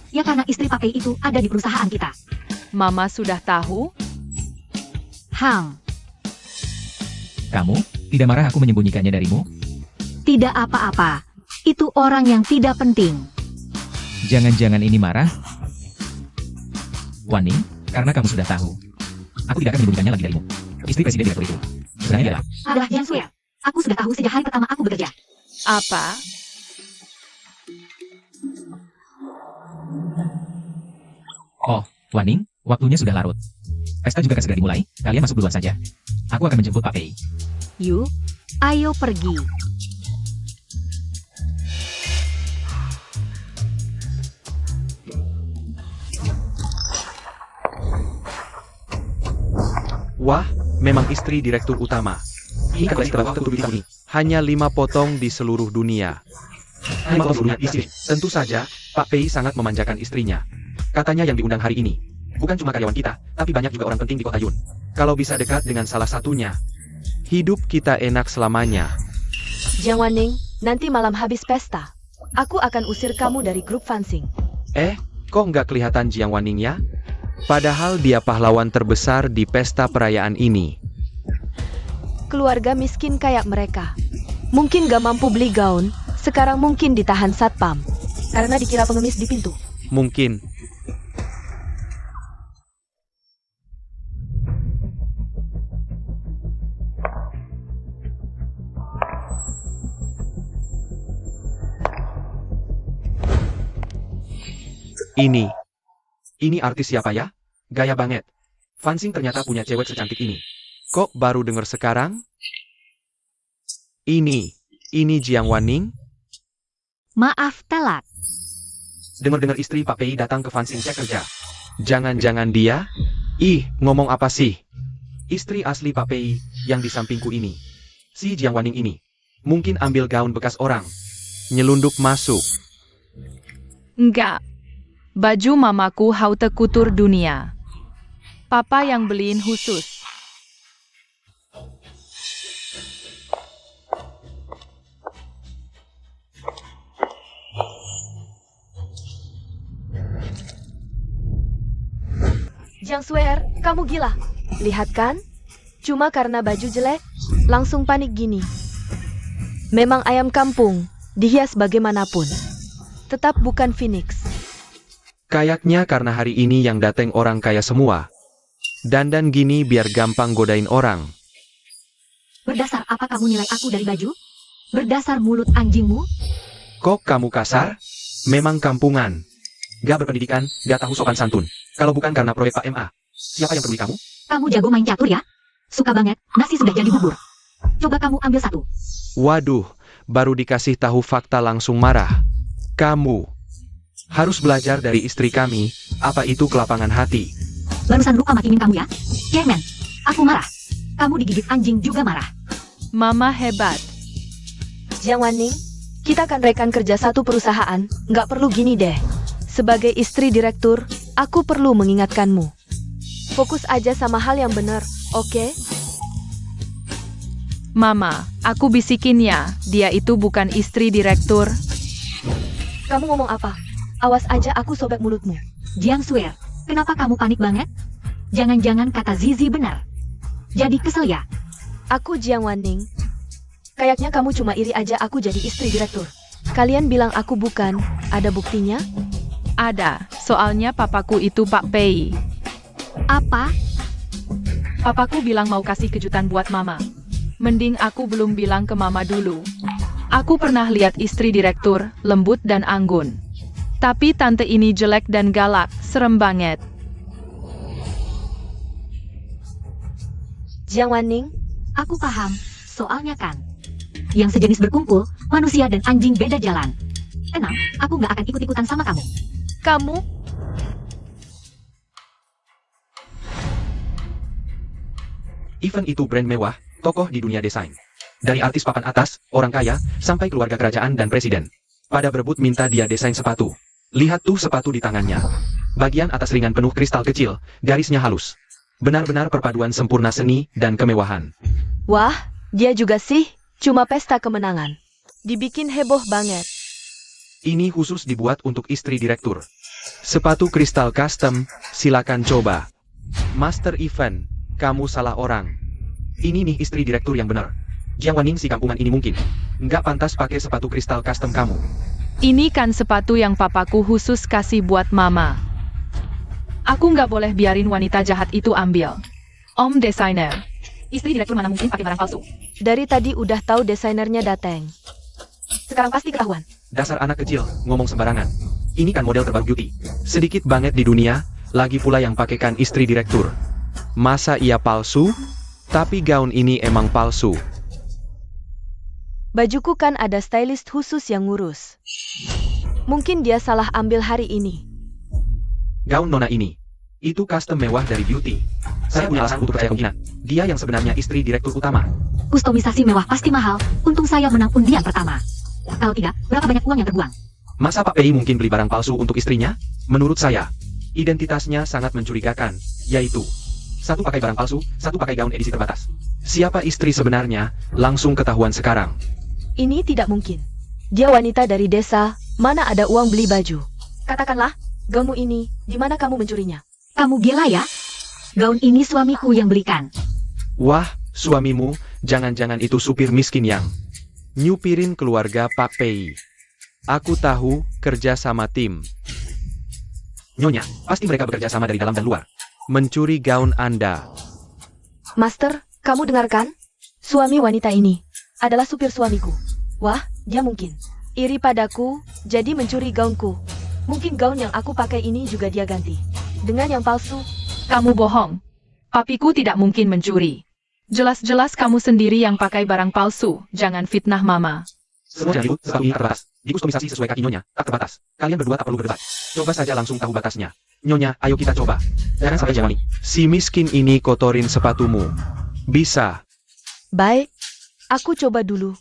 Ya karena istri Pak Pei itu ada di perusahaan kita. Mama sudah tahu? Hang, Kamu tidak marah aku menyembunyikannya darimu? tidak apa-apa. Itu orang yang tidak penting. Jangan-jangan ini marah? Waning, karena kamu sudah tahu. Aku tidak akan menyembunyikannya lagi darimu. Istri presiden direktur itu sebenarnya Adalah Jiang Swear. Aku sudah tahu sejak hari pertama aku bekerja. Apa? Oh, Waning, waktunya sudah larut. Pesta juga akan segera dimulai, kalian masuk duluan saja. Aku akan menjemput Pak Pei. Yu, ayo pergi. Wah, memang istri direktur utama. Ini kan terbawah ke tubuh ini. Hanya 5 potong di seluruh dunia. 5 potong dunia istri. Tentu saja, Pak Pei sangat memanjakan istrinya. Katanya yang diundang hari ini bukan cuma karyawan kita, tapi banyak juga orang penting di kota Yun. Kalau bisa dekat dengan salah satunya, hidup kita enak selamanya. Jiang Wanning, nanti malam habis pesta, aku akan usir kamu dari grup Fansing. Kok nggak kelihatan Jiang Wanning ya? Padahal dia pahlawan terbesar di pesta perayaan ini. Keluarga miskin kayak mereka. Mungkin gak mampu beli gaun, sekarang mungkin ditahan satpam. Karena dikira pengemis di pintu. Mungkin. Ini artis siapa ya? Gaya banget. Fansing ternyata punya cewek secantik ini. Kok baru denger sekarang? Ini Jiang Wanning. Maaf telat. Dengar-dengar istri Pak Pei datang ke Fansing cek kerja. Jangan-jangan dia? Ngomong apa sih? Istri asli Pak Pei yang di sampingku ini. Si Jiang Wanning ini. Mungkin ambil gaun bekas orang. Nyelundup masuk. Enggak. Baju mamaku haute couture dunia. Papa yang beliin khusus. Jiang Swear, kamu gila. Lihat kan? Cuma karena baju jelek, langsung panik gini. Memang ayam kampung, dihias bagaimanapun. Tetap bukan Phoenix. Kayaknya karena hari ini yang dateng orang kaya semua. Dandan gini biar gampang godain orang. Berdasar apa kamu nilai aku dari baju? Berdasar mulut anjingmu? Kok kamu kasar? Memang kampungan. Gak berpendidikan, gak tahu sopan santun. Kalau bukan karena proyek Pak MA, siapa yang peduli kamu? Kamu jago main catur ya? Suka banget, nasi sudah jadi bubur. Coba kamu ambil satu. Waduh, baru dikasih tahu fakta langsung marah. Kamu harus belajar dari istri kami, apa itu kelapangan hati. Barusan lupa makinin kamu ya? Cemen, aku marah. Kamu digigit anjing juga marah. Mama hebat. Jiang Wanning, kita kan rekan kerja satu perusahaan, nggak perlu gini deh. Sebagai istri direktur, aku perlu mengingatkanmu. Fokus aja sama hal yang benar, oke? Mama, aku bisikin ya, dia itu bukan istri direktur. Kamu ngomong apa? Awas aja aku sobek mulutmu. Jiang Swear, kenapa kamu panik banget? Jangan-jangan kata Zizi benar. Jadi kesel ya? Aku Jiang Wanning. Kayaknya kamu cuma iri aja aku jadi istri direktur. Kalian bilang aku bukan, ada buktinya? Ada, soalnya papaku itu Pak Pei. Apa? Papaku bilang mau kasih kejutan buat mama. Mending aku belum bilang ke mama dulu. Aku pernah lihat istri direktur, lembut dan anggun. Tapi tante ini jelek dan galak, serem banget. Jiang Wanning, Aku paham, soalnya kan. Yang sejenis berkumpul, manusia dan anjing beda jalan. Tenang, aku nggak akan ikut-ikutan sama kamu. kamu? Event itu brand mewah, tokoh di dunia desain. Dari artis papan atas, orang kaya, sampai keluarga kerajaan dan presiden. Pada berebut minta dia desain sepatu. Lihat tuh sepatu di tangannya. Bagian atas ringan penuh kristal kecil, garisnya halus. Benar-benar perpaduan sempurna seni dan kemewahan. Wah, dia juga sih, cuma pesta kemenangan. Dibikin heboh banget. Ini khusus dibuat untuk istri direktur. Sepatu kristal custom, silakan coba. Master Event, kamu salah orang. Ini nih istri direktur yang benar. Jiang Wanning si kampungan ini mungkin nggak pantas pakai sepatu kristal custom kamu. Ini kan sepatu yang papaku khusus kasih buat mama. Aku nggak boleh biarin wanita jahat itu ambil. Om desainer. Istri direktur mana mungkin pakai barang palsu? Dari tadi udah tahu desainernya dateng. Sekarang pasti ketahuan. Dasar anak kecil, ngomong sembarangan. Ini kan model terbaru beauty. Sedikit banget di dunia, lagi pula yang pakaikan istri direktur. Masa iya palsu? Tapi gaun ini emang palsu. Bajuku kan ada stylist khusus yang ngurus. Mungkin dia salah ambil hari ini. Gaun nona ini, itu custom mewah dari beauty. Saya punya alasan untuk percaya kemungkinan. Dia yang sebenarnya istri direktur utama. Kustomisasi mewah pasti mahal. Untung saya menang undian pertama. Kalau tidak, berapa banyak uang yang terbuang? Masa Pak Pei mungkin beli barang palsu untuk istrinya? Menurut saya, identitasnya sangat mencurigakan, yaitu satu pakai barang palsu, satu pakai gaun edisi terbatas. Siapa istri sebenarnya, langsung ketahuan sekarang. Ini tidak mungkin. Dia wanita dari desa, mana ada uang beli baju. Katakanlah, gaunmu ini, di mana kamu mencurinya? Kamu gila ya? Gaun ini suamiku yang belikan. Wah, suamimu, jangan-jangan itu supir miskin yang nyupirin keluarga Pak Pei. Aku tahu, kerja sama tim. Nyonya, pasti mereka bekerja sama dari dalam dan luar. Mencuri gaun Anda. Master, kamu dengarkan? Suami wanita ini adalah supir suamiku. Wah, dia mungkin iri padaku, jadi mencuri gaunku. Mungkin gaun yang aku pakai ini juga dia ganti dengan yang palsu. Kamu bohong. Papiku tidak mungkin mencuri. Jelas-jelas kamu sendiri yang pakai barang palsu, jangan fitnah mama. Semua jangan ribut, sepatu ini tak terbatas. Dikustomisasi sesuai kaki Nyonya, tak terbatas. Kalian berdua tak perlu berdebat. Coba saja langsung tahu batasnya. Nyonya, ayo kita coba. Jangan sampai jawani. Si miskin ini kotorin sepatumu. Bisa. Baik, aku coba dulu.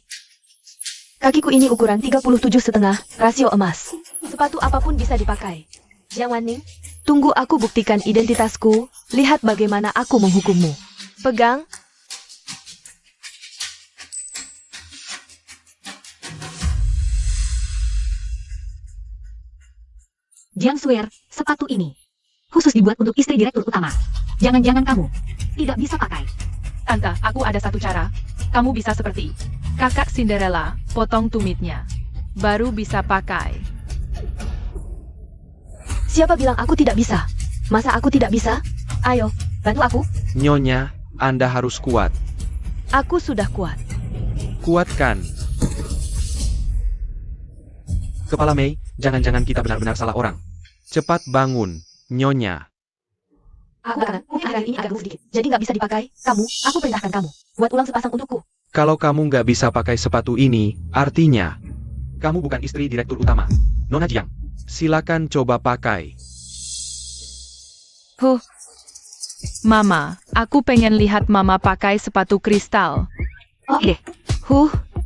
Kakiku ini ukuran 37,5, rasio emas. Sepatu apapun bisa dipakai. Jiang Wanning, tunggu aku buktikan identitasku, lihat bagaimana aku menghukummu. Pegang. Jiang Swear, sepatu ini khusus dibuat untuk istri direktur utama. Jangan-jangan kamu tidak bisa pakai. Tante, aku ada satu cara. Kamu bisa seperti kakak Cinderella, potong tumitnya. baru bisa pakai. Siapa bilang aku tidak bisa? Masa aku tidak bisa? Ayo, bantu aku. Nyonya, Anda harus kuat. Aku sudah kuat. Kuatkan. Kepala Mei, jangan-jangan kita benar-benar salah orang. Cepat bangun, Nyonya. Aku kanan, mungkin akhir ini agak gemuk sedikit, jadi nggak bisa dipakai. Aku perintahkan kamu. Buat ulang sepasang untukku. Kalau kamu nggak bisa pakai sepatu ini, artinya kamu bukan istri direktur utama. Nona Jiang, silakan coba pakai. Mama, aku pengen lihat Mama pakai sepatu kristal. Oke deh.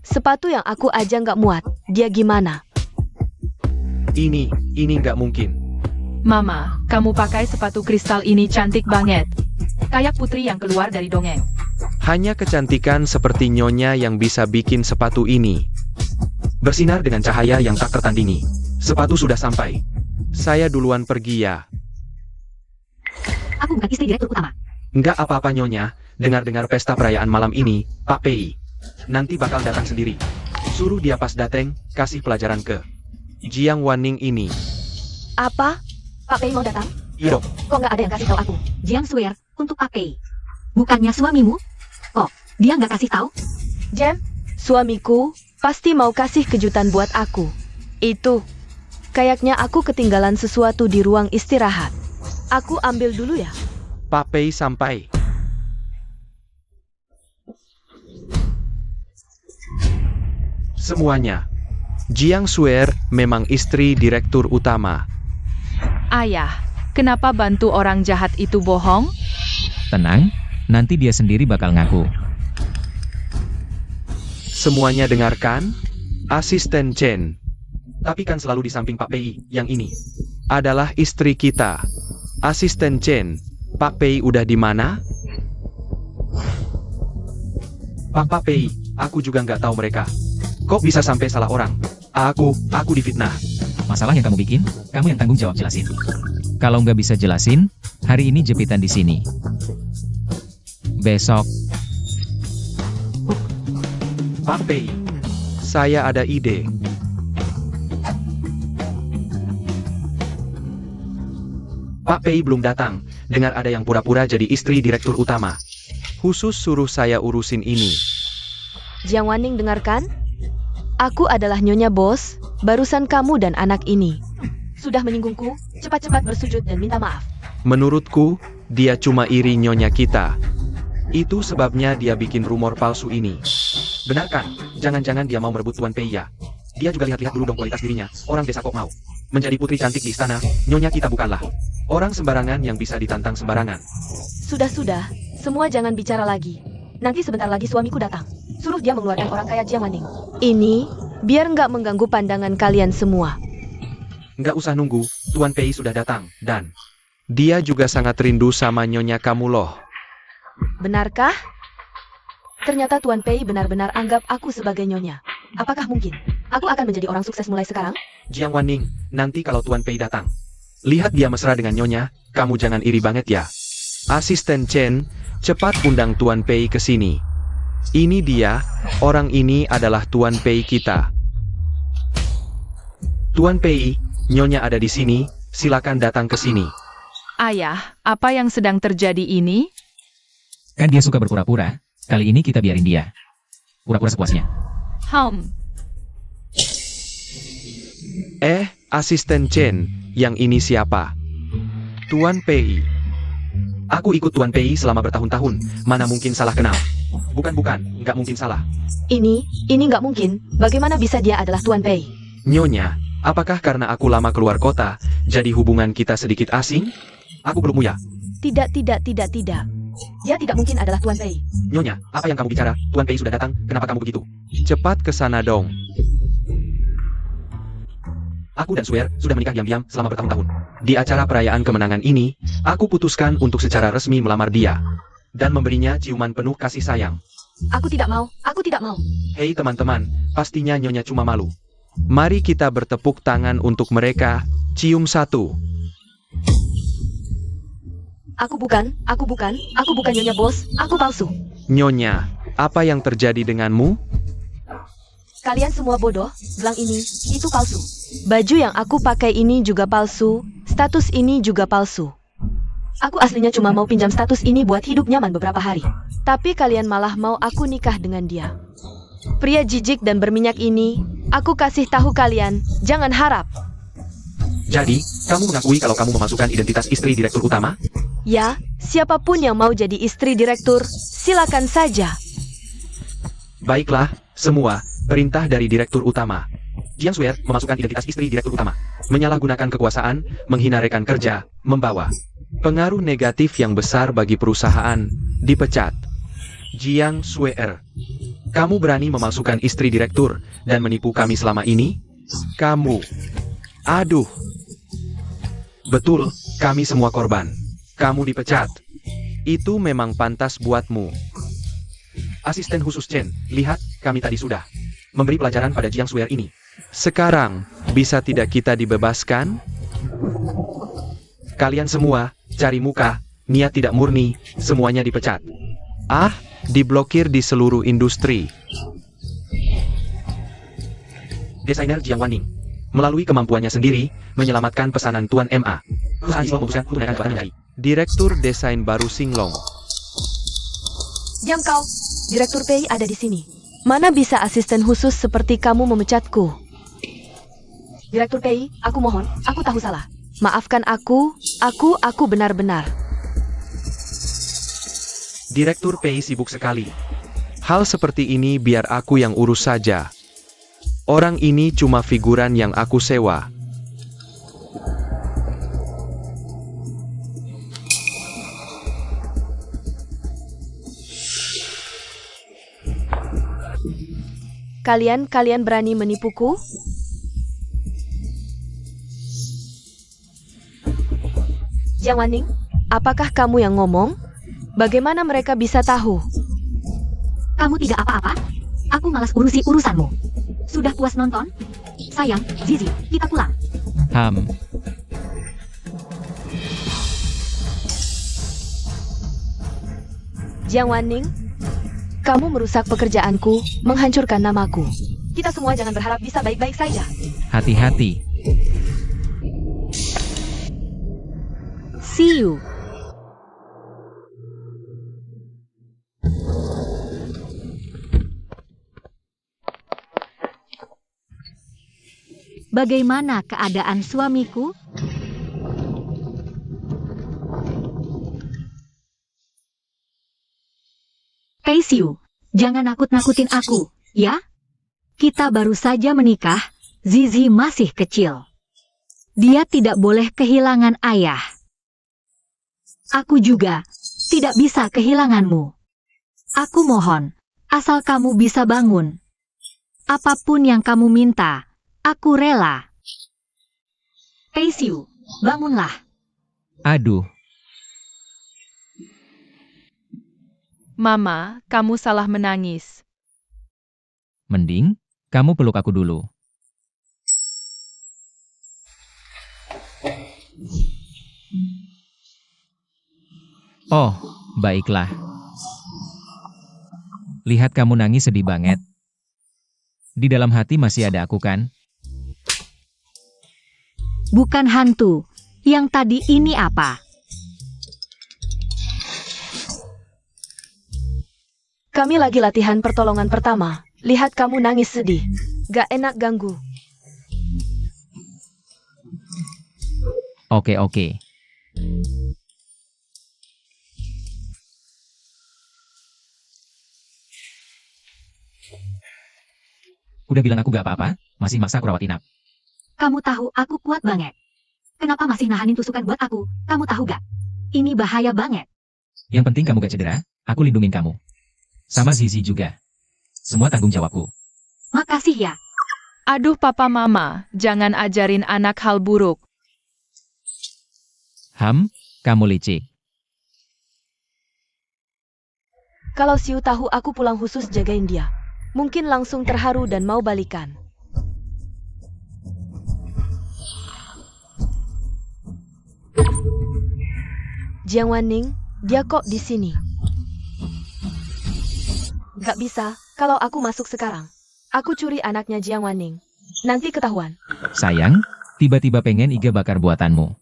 Sepatu yang aku aja nggak muat. Dia gimana? Ini nggak mungkin. Mama, kamu pakai sepatu kristal ini cantik banget. Kayak putri yang keluar dari dongeng. Hanya kecantikan seperti Nyonya yang bisa bikin sepatu ini bersinar dengan cahaya yang tak tertandingi. Sepatu sudah sampai. Saya duluan pergi ya. Aku bukan istri direktur utama. Nggak apa-apa Nyonya, dengar-dengar pesta perayaan malam ini, Pak Pei. Nanti bakal datang sendiri. Suruh dia pas dateng, kasih pelajaran ke Jiang Wanning ini. Apa? Pak Pei mau datang? Iya. Kok nggak ada yang kasih tahu aku? Jiang swear untuk Pak Pei. Bukannya suamimu? Kok dia nggak kasih tahu? Jem, suamiku pasti mau kasih kejutan buat aku. Itu. Kayaknya aku ketinggalan sesuatu di ruang istirahat. Aku ambil dulu ya. Pak Pei sampai. Semuanya. Jiang Swear memang istri direktur utama. Ayah, kenapa bantu orang jahat itu bohong? Tenang, nanti dia sendiri bakal ngaku. Semuanya dengarkan? Asisten Chen. Tapi kan selalu di samping Pak Pei, yang ini adalah istri kita. Asisten Chen, Pak Pei udah di mana? Pak Pei, aku juga nggak tahu mereka. Kok bisa sampai salah orang? Aku difitnah. Masalah yang kamu bikin, kamu yang tanggung jawab jelasin. Kalau nggak bisa jelasin, hari ini jepitan di sini. Besok, Pak Pei, saya ada ide. Pak Pei belum datang, dengar ada yang pura-pura jadi istri direktur utama. Khusus suruh saya urusin ini. Jiang Wanning dengarkan? Aku adalah Nyonya Bos, barusan kamu dan anak ini. Sudah menyinggungku, cepat-cepat bersujud dan minta maaf. Menurutku, dia cuma iri Nyonya kita. Itu sebabnya dia bikin rumor palsu ini. Benar kan? Jangan-jangan dia mau merebut Tuan Pei ya? Dia juga lihat-lihat dulu dong kualitas dirinya. Orang desa kok mau menjadi putri cantik di istana. Nyonya kita bukanlah orang sembarangan yang bisa ditantang sembarangan. Sudah, semua jangan bicara lagi. Nanti sebentar lagi suamiku datang. Suruh dia mengeluarkan orang kaya Jiang Wanning. Ini, biar nggak mengganggu pandangan kalian semua. Nggak usah nunggu, Tuan Pei sudah datang, dan dia juga sangat rindu sama Nyonya kamu loh. Benarkah? Ternyata Tuan Pei benar-benar anggap aku sebagai Nyonya. Apakah mungkin aku akan menjadi orang sukses mulai sekarang? Jiang Wanning, nanti kalau Tuan Pei datang, lihat dia mesra dengan Nyonya, kamu jangan iri banget ya. Asisten Chen, cepat undang Tuan Pei ke sini. Ini dia, orang ini adalah Tuan Pei kita. Tuan Pei, Nyonya ada di sini, silakan datang ke sini. Ayah, apa yang sedang terjadi ini? kan dia suka berpura-pura, kali ini kita biarin dia. Pura-pura sepuasnya. Asisten Chen, yang ini siapa? Tuan Pei. Aku ikut Tuan Pei selama bertahun-tahun, mana mungkin salah kenal. Bukan, nggak mungkin salah. Ini nggak mungkin. Bagaimana bisa dia adalah Tuan Pei? Nyonya, apakah karena aku lama keluar kota, jadi hubungan kita sedikit asing? Aku belum ya? Tidak. Dia tidak mungkin adalah Tuan Pei. Nyonya, apa yang kamu bicara? Tuan Pei sudah datang, kenapa kamu begitu? Cepat ke sana dong. Aku dan Swear sudah menikah diam-diam selama bertahun-tahun. Di acara perayaan kemenangan ini, aku putuskan untuk secara resmi melamar dia dan memberinya ciuman penuh kasih sayang. Aku tidak mau. Hei teman-teman, pastinya Nyonya cuma malu. Mari kita bertepuk tangan untuk mereka, cium satu. Aku bukan Nyonya Bos, aku palsu. Nyonya, apa yang terjadi denganmu? Kalian semua bodoh, gelang ini, itu palsu. Baju yang aku pakai ini juga palsu, status ini juga palsu. Aku aslinya cuma mau pinjam status ini buat hidup nyaman beberapa hari. Tapi kalian malah mau aku nikah dengan dia. Pria jijik dan berminyak ini, aku kasih tahu kalian, jangan harap. Jadi, kamu mengakui kalau kamu memasukkan identitas istri direktur utama? Ya, siapapun yang mau jadi istri direktur, silakan saja. Baiklah, semua, perintah dari direktur utama. Jiang Sweer memasukkan identitas istri direktur utama. Menyalahgunakan kekuasaan, menghina rekan kerja, membawa pengaruh negatif yang besar bagi perusahaan, dipecat. Jiang Sweer, kamu berani memasukkan istri direktur dan menipu kami selama ini? Kamu. Aduh. Betul, kami semua korban. Kamu dipecat. Itu memang pantas buatmu. Asisten khusus Chen, lihat, kami tadi sudah memberi pelajaran pada Jiang Sweer ini. Sekarang, bisa tidak kita dibebaskan? Kalian semua, cari muka, niat tidak murni, semuanya dipecat. Ah, diblokir di seluruh industri. Desainer Jiang Wanning, melalui kemampuannya sendiri, menyelamatkan pesanan Tuan MA. Perusahaan Singlong memutuskan untuk menaikkan jabatan menjadi Direktur Desain baru Singlong. Diam kau, Direktur Pei ada di sini. Mana bisa asisten khusus seperti kamu memecatku? Direktur Pei, aku mohon, aku tahu salah. Maafkan aku benar-benar. Direktur Pei sibuk sekali. Hal seperti ini biar aku yang urus saja. Orang ini cuma figuran yang aku sewa. Kalian berani menipuku? Jiang Wanning, apakah kamu yang ngomong? Bagaimana mereka bisa tahu? Kamu tidak apa-apa? Aku malas urusi urusanmu. Sudah puas nonton? Sayang, Zizi, kita pulang. Jiang Wanning, kamu merusak pekerjaanku, menghancurkan namaku. Kita semua jangan berharap bisa baik-baik saja. Hati-hati. See you. Bagaimana keadaan suamiku? Pei Xiu, jangan nakut-nakutin aku, ya? Kita baru saja menikah, Zizi masih kecil. Dia tidak boleh kehilangan ayah. Aku juga tidak bisa kehilanganmu. Aku mohon, asal kamu bisa bangun. Apapun yang kamu minta, aku rela. Pei Xiu, bangunlah. Aduh, Mama, kamu salah menangis. mending kamu peluk aku dulu. Oh, baiklah. Lihat kamu nangis sedih banget. Di dalam hati masih ada aku kan? Bukan hantu. Yang tadi ini apa? Kami lagi latihan pertolongan pertama. Lihat kamu nangis sedih. Gak enak ganggu. Oke. Udah bilang aku gak apa-apa, masih maksa aku rawat inap. Kamu tahu aku kuat banget. Kenapa masih nahanin tusukan buat aku? Kamu tahu gak? Ini bahaya banget. Yang penting kamu gak cedera, aku lindungin kamu. Sama Zizi juga. Semua tanggung jawabku. Makasih ya. Aduh papa mama, jangan ajarin anak hal buruk. Kamu licik. Kalau Xiu tahu aku pulang khusus jagain dia, mungkin langsung terharu dan mau balikan. Jiang Wanning, dia kok di sini? Gak bisa, kalau aku masuk sekarang. Aku curi anaknya Jiang Wanning. Nanti ketahuan. Sayang, tiba-tiba pengen iga bakar buatanmu.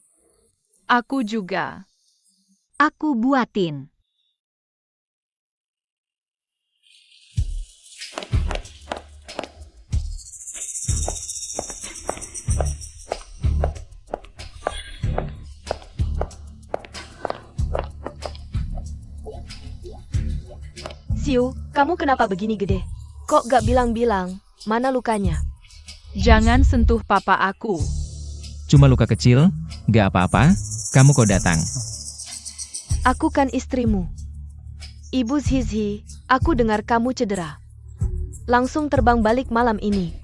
Aku juga. Aku buatin. Siu, kamu kenapa begini gede? Kok gak bilang-bilang? Mana lukanya? Jangan sentuh papa aku. Cuma luka kecil, gak apa-apa, kamu kok datang. Aku kan istrimu. Ibu Zizhi, aku dengar kamu cedera. Langsung terbang balik malam ini.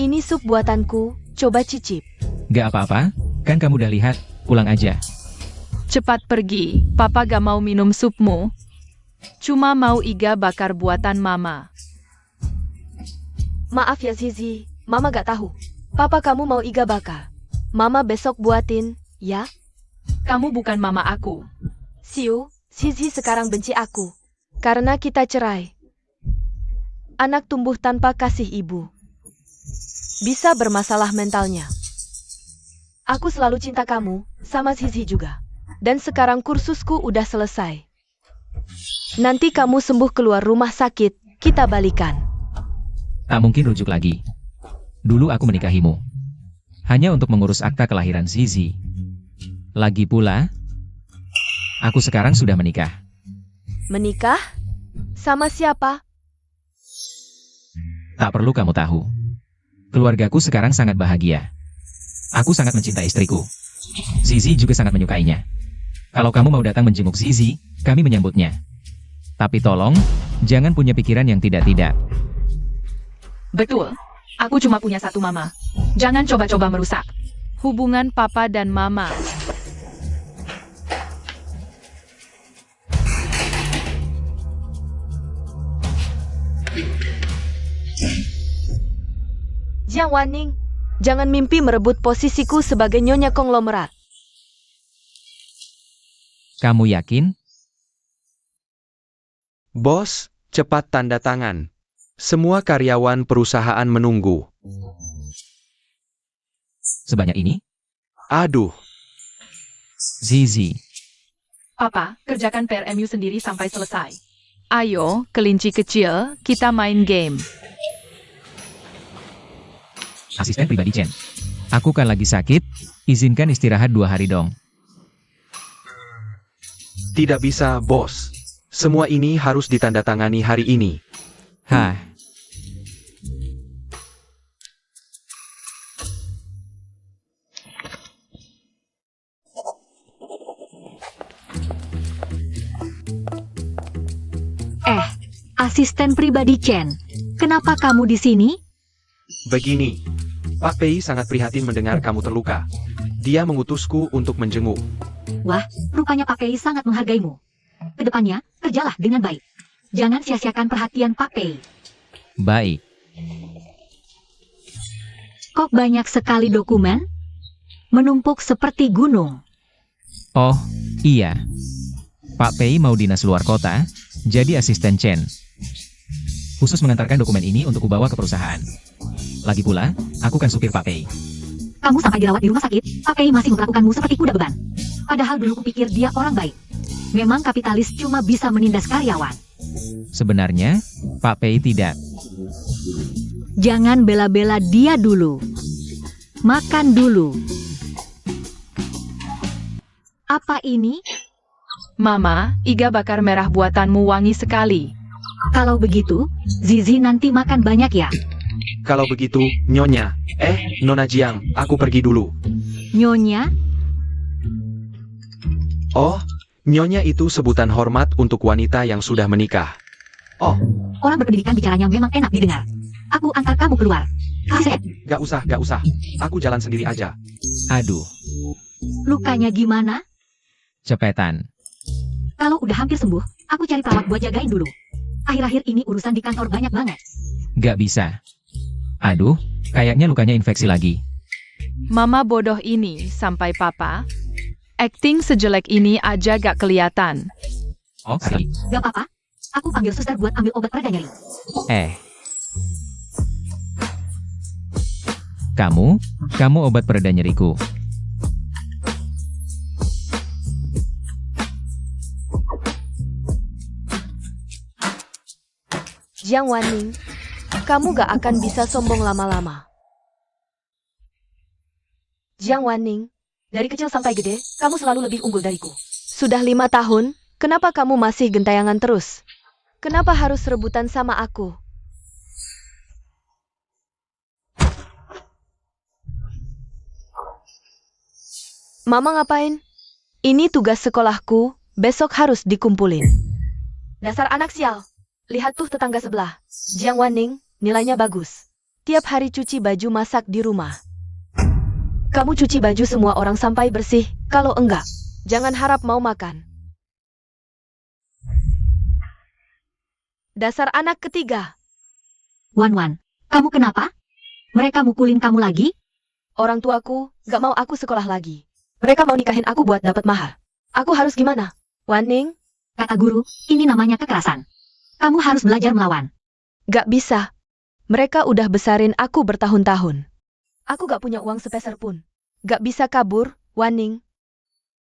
Ini sup buatanku, coba cicip. Gak apa-apa, kan kamu udah lihat, pulang aja. Cepat pergi, papa gak mau minum supmu. Cuma mau iga bakar buatan mama. Maaf ya Zizhi, mama gak tahu. Papa kamu mau iga bakar. Mama besok buatin, ya? Kamu bukan mama aku. Siu, Zizhi sekarang benci aku. Karena kita cerai. Anak tumbuh tanpa kasih ibu. Bisa bermasalah mentalnya. Aku selalu cinta kamu, sama Zizhi juga. Dan sekarang kursusku udah selesai. Nanti kamu sembuh keluar rumah sakit, kita balikan. Tak mungkin rujuk lagi. Dulu aku menikahimu. Hanya untuk mengurus akta kelahiran Zizi. Lagi pula, aku sekarang sudah menikah. Menikah? Sama siapa? Tak perlu kamu tahu. Keluargaku sekarang sangat bahagia. Aku sangat mencintai istriku. Zizi juga sangat menyukainya. Kalau kamu mau datang menjenguk Zizi, kami menyambutnya. Tapi tolong, jangan punya pikiran yang tidak-tidak. Betul. Aku cuma punya satu mama. Jangan coba-coba merusak hubungan papa dan mama. Jiang Wanning, jangan mimpi merebut posisiku sebagai nyonya konglomerat. Kamu yakin? Bos, cepat tanda tangan. Semua karyawan perusahaan menunggu. Sebanyak ini? Aduh, Zizi, Papa, kerjakan PRMU sendiri sampai selesai. Ayo, kelinci kecil, kita main game. asisten pribadi Chen. Aku kan lagi sakit, izinkan istirahat 2 hari dong. tidak bisa, bos. Semua ini harus ditandatangani hari ini. Hah, Asisten pribadi Chen. Kenapa kamu di sini? Begini, Pak Pei sangat prihatin mendengar kamu terluka. Dia mengutusku untuk menjenguk. Wah, rupanya Pak Pei sangat menghargaimu. Kedepannya, kerjalah dengan baik. Jangan sia-siakan perhatian Pak Pei. baik. Kok banyak sekali dokumen? Menumpuk seperti gunung. Oh, iya. Pak Pei mau dinas luar kota, jadi asisten Chen. Khusus mengantarkan dokumen ini untuk kubawa ke perusahaan. Lagi pula, aku kan supir Pak Pei. Kamu sampai dirawat di rumah sakit, Pak Pei masih memperlakukanmu seperti kuda beban. Padahal dulu kupikir dia orang baik. Memang kapitalis cuma bisa menindas karyawan. Sebenarnya, Pak Pei tidak. Jangan bela-bela dia dulu. Makan dulu. Apa ini? Mama, iga bakar merah buatanmu wangi sekali. Kalau begitu, Zizi nanti makan banyak ya. Kalau begitu, Nyonya. Nona Jiang, aku pergi dulu. Nyonya, Oh, Nyonya itu sebutan hormat untuk wanita yang sudah menikah. Oh, orang berpendidikan bicaranya memang enak didengar. Aku antar kamu keluar. Asisten, gak usah. Aku jalan sendiri aja. Aduh, lukanya gimana? cepetan. Kalau udah hampir sembuh, aku cari perawat buat jagain dulu. Akhir-akhir ini urusan di kantor banyak banget. Gak bisa. Aduh, kayaknya lukanya infeksi lagi. Mama bodoh ini sampai papa. Acting sejelek ini aja gak kelihatan. Oke. Gak apa-apa, aku panggil suster buat ambil obat pereda nyeri. Kamu obat pereda nyeriku. Jiang Wanning, kamu gak akan bisa sombong lama-lama. Jiang Wanning, dari kecil sampai gede, kamu selalu lebih unggul dariku. Sudah 5 tahun, kenapa kamu masih gentayangan terus? Kenapa harus rebutan sama aku? Mama ngapain? Ini tugas sekolahku, besok harus dikumpulin. Dasar anak sial. Lihat tuh tetangga sebelah. Jiang Wanning, nilainya bagus. Tiap hari cuci baju masak di rumah. Kamu cuci baju semua orang sampai bersih, kalau enggak, jangan harap mau makan. Dasar anak ketiga. Wan, kamu kenapa? Mereka mukulin kamu lagi? Orang tuaku gak mau aku sekolah lagi. Mereka mau nikahin aku buat dapat mahar. Aku harus gimana? Wanning? Kata guru, ini namanya kekerasan. Kamu harus belajar melawan. Gak bisa. Mereka udah besarin aku bertahun-tahun. Aku gak punya uang sepeser pun. Gak bisa kabur, Wanning.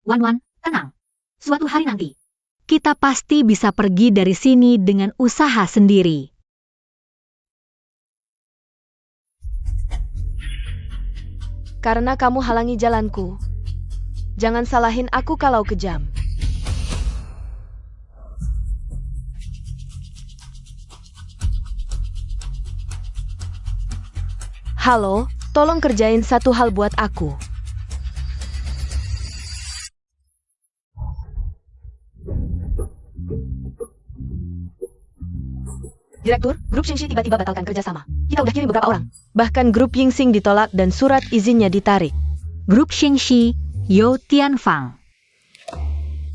Wan, tenang. Suatu hari nanti, kita pasti bisa pergi dari sini dengan usaha sendiri. Karena kamu halangi jalanku. Jangan salahin aku kalau kejam. Halo, tolong kerjain satu hal buat aku. Direktur, grup Xingxi tiba-tiba batalkan kerjasama. Kita udah kirim beberapa orang. Bahkan grup Yingxing ditolak dan surat izinnya ditarik. Grup Xingxi, Yo Tianfang.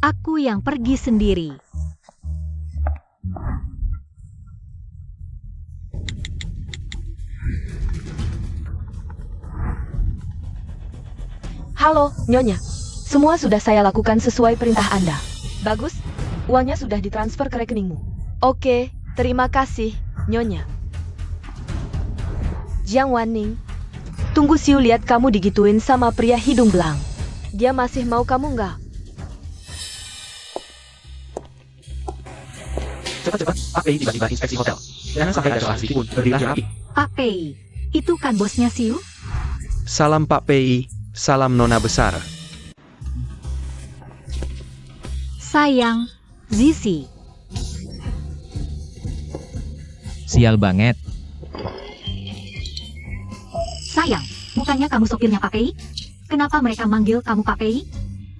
Aku yang pergi sendiri. Halo, Nyonya. Semua sudah saya lakukan sesuai perintah Anda. Bagus, uangnya sudah ditransfer ke rekeningmu. Oke, terima kasih, Nyonya. Jiang Wanning, tunggu Siu lihat kamu digituin sama pria hidung belang. Dia masih mau kamu nggak? Cepat-cepat, Pak Pei tiba-tiba inspeksi hotel. Jangan sampai ada celah sedikit pun, berdirilah rapi. Pak Pei, itu kan bosnya Siu? Salam Pak Pei, salam Nona besar. Sayang, Zizi. Sial banget. Sayang, bukannya kamu sopirnya Pak Pei? Kenapa mereka manggil kamu Pak Pei?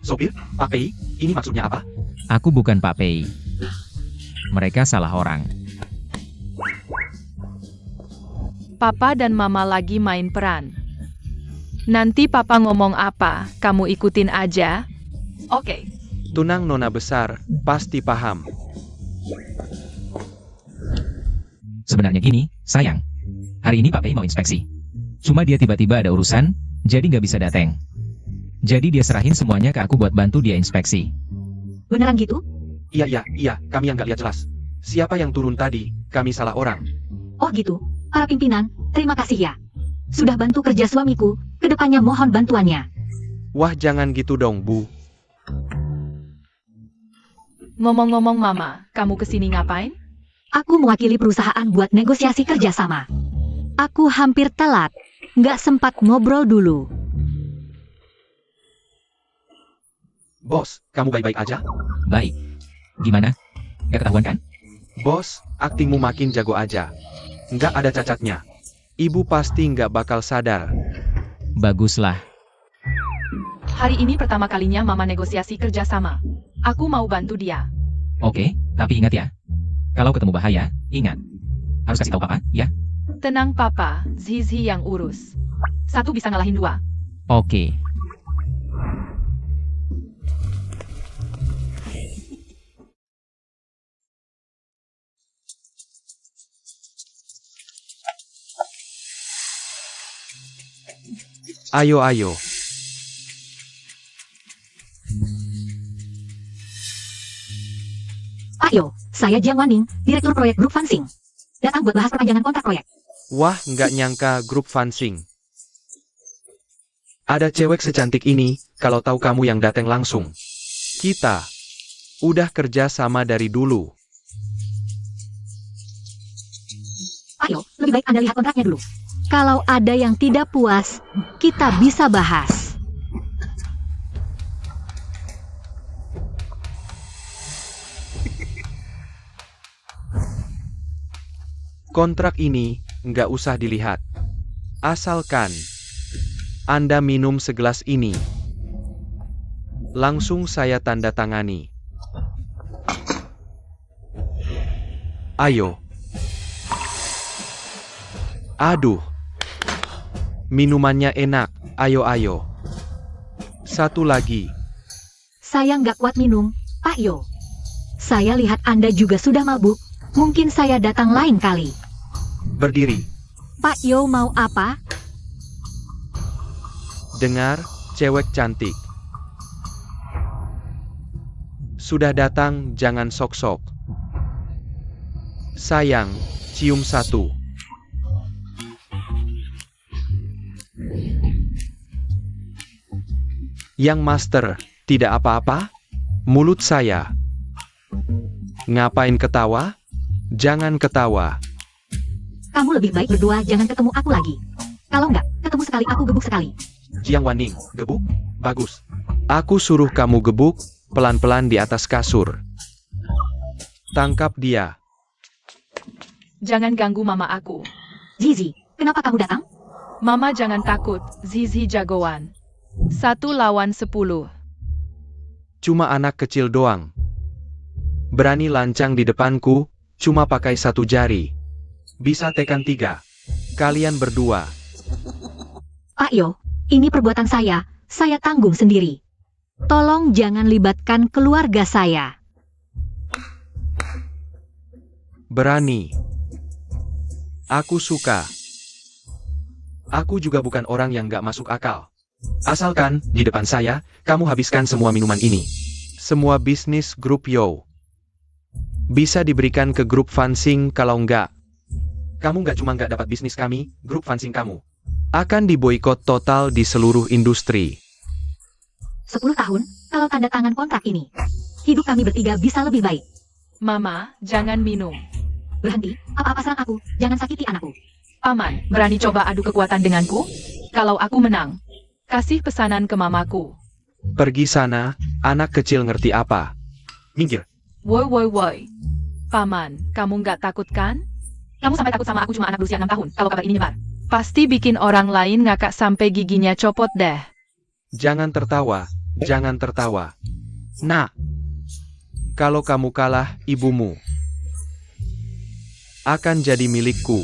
Sopir, Pak Pei, ini maksudnya apa? Aku bukan Pak Pei. Mereka salah orang. Papa dan Mama lagi main peran. Nanti Papa ngomong apa, kamu ikutin aja. Oke. Tunang Nona besar, pasti paham. Sebenarnya gini, sayang. Hari ini Pak Pei mau inspeksi. Cuma dia tiba-tiba ada urusan, jadi nggak bisa datang. Jadi dia serahin semuanya ke aku buat bantu dia inspeksi. Beneran gitu? Iya, kami yang nggak lihat jelas. Siapa yang turun tadi, kami salah orang. Oh gitu, para pimpinan, terima kasih ya. Sudah bantu kerja suamiku, kedepannya mohon bantuannya. Wah jangan gitu dong Bu. Ngomong-ngomong Mama, kamu kesini ngapain? Aku mewakili perusahaan buat negosiasi kerjasama. Aku hampir telat, nggak sempat ngobrol dulu. Bos, kamu baik-baik aja? Baik. Gimana? Gak ketahuan kan? Bos, aktingmu makin jago aja. Nggak ada cacatnya. Ibu pasti nggak bakal sadar. Baguslah. Hari ini pertama kalinya Mama negosiasi kerjasama. Aku mau bantu dia. Oke, tapi ingat ya. Kalau ketemu bahaya, ingat. Harus kasih tahu Papa, ya? Tenang Papa, Zizi yang urus. Satu bisa ngalahin dua. Oke. Ayo. Ayo, saya Jiang Wanning, Direktur Proyek Grup Fansing. Datang buat bahas perpanjangan kontrak proyek. Wah, nggak nyangka grup Fansing. Ada cewek secantik ini, kalau tahu kamu yang datang langsung. Kita udah kerja sama dari dulu. Ayo, lebih baik Anda lihat kontraknya dulu. Kalau ada yang tidak puas, kita bisa bahas. Kontrak ini nggak usah dilihat. Asalkan Anda minum segelas ini. Langsung saya tanda tangani. Ayo. Aduh. Minumannya enak. Ayo. Satu lagi. Saya nggak kuat minum, Pak Yo. Saya lihat Anda juga sudah mabuk. Mungkin saya datang lain kali. Berdiri. Pak Yo mau apa? Dengar, cewek cantik. Sudah datang, jangan sok-sok. Sayang, cium satu. Yang master, tidak apa-apa? Mulut saya. Ngapain ketawa? Jangan ketawa. Kamu lebih baik berdua jangan ketemu aku lagi. Kalau nggak, ketemu sekali aku gebuk sekali. Jiang Waning, gebuk? Bagus. Aku suruh kamu gebuk, pelan-pelan di atas kasur. Tangkap dia. Jangan ganggu mama aku. Zizi, kenapa kamu datang? Mama jangan takut, Zizi jagoan. 1 lawan 10. Cuma anak kecil doang. Berani lancang di depanku, cuma pakai satu jari. Bisa tekan 3. Kalian berdua. Pak Yo, ini perbuatan saya tanggung sendiri. Tolong jangan libatkan keluarga saya. Berani. Aku suka. Aku juga bukan orang yang gak masuk akal. Asalkan, di depan saya, kamu habiskan semua minuman ini. Semua bisnis grup Yo. Bisa diberikan ke grup Fansing kalau enggak. Kamu nggak cuma nggak dapat bisnis kami, grup Fansing kamu akan diboikot total di seluruh industri. 10 tahun, kalau tanda tangan kontrak ini, hidup kami bertiga bisa lebih baik. Mama, jangan minum. Berhenti, apa-apa serang aku, jangan sakiti anakku. Paman, berani coba adu kekuatan denganku? Kalau aku menang, kasih pesanan ke mamaku. Pergi sana, anak kecil ngerti apa. Minggir. Woi. Paman, kamu nggak takut kan? Kamu sampai takut sama aku cuma anak berusia 6 tahun, kalau kabar ini nyebar. Pasti bikin orang lain ngakak sampai giginya copot deh. Jangan tertawa, jangan tertawa. Nah, kalau kamu kalah, ibumu akan jadi milikku.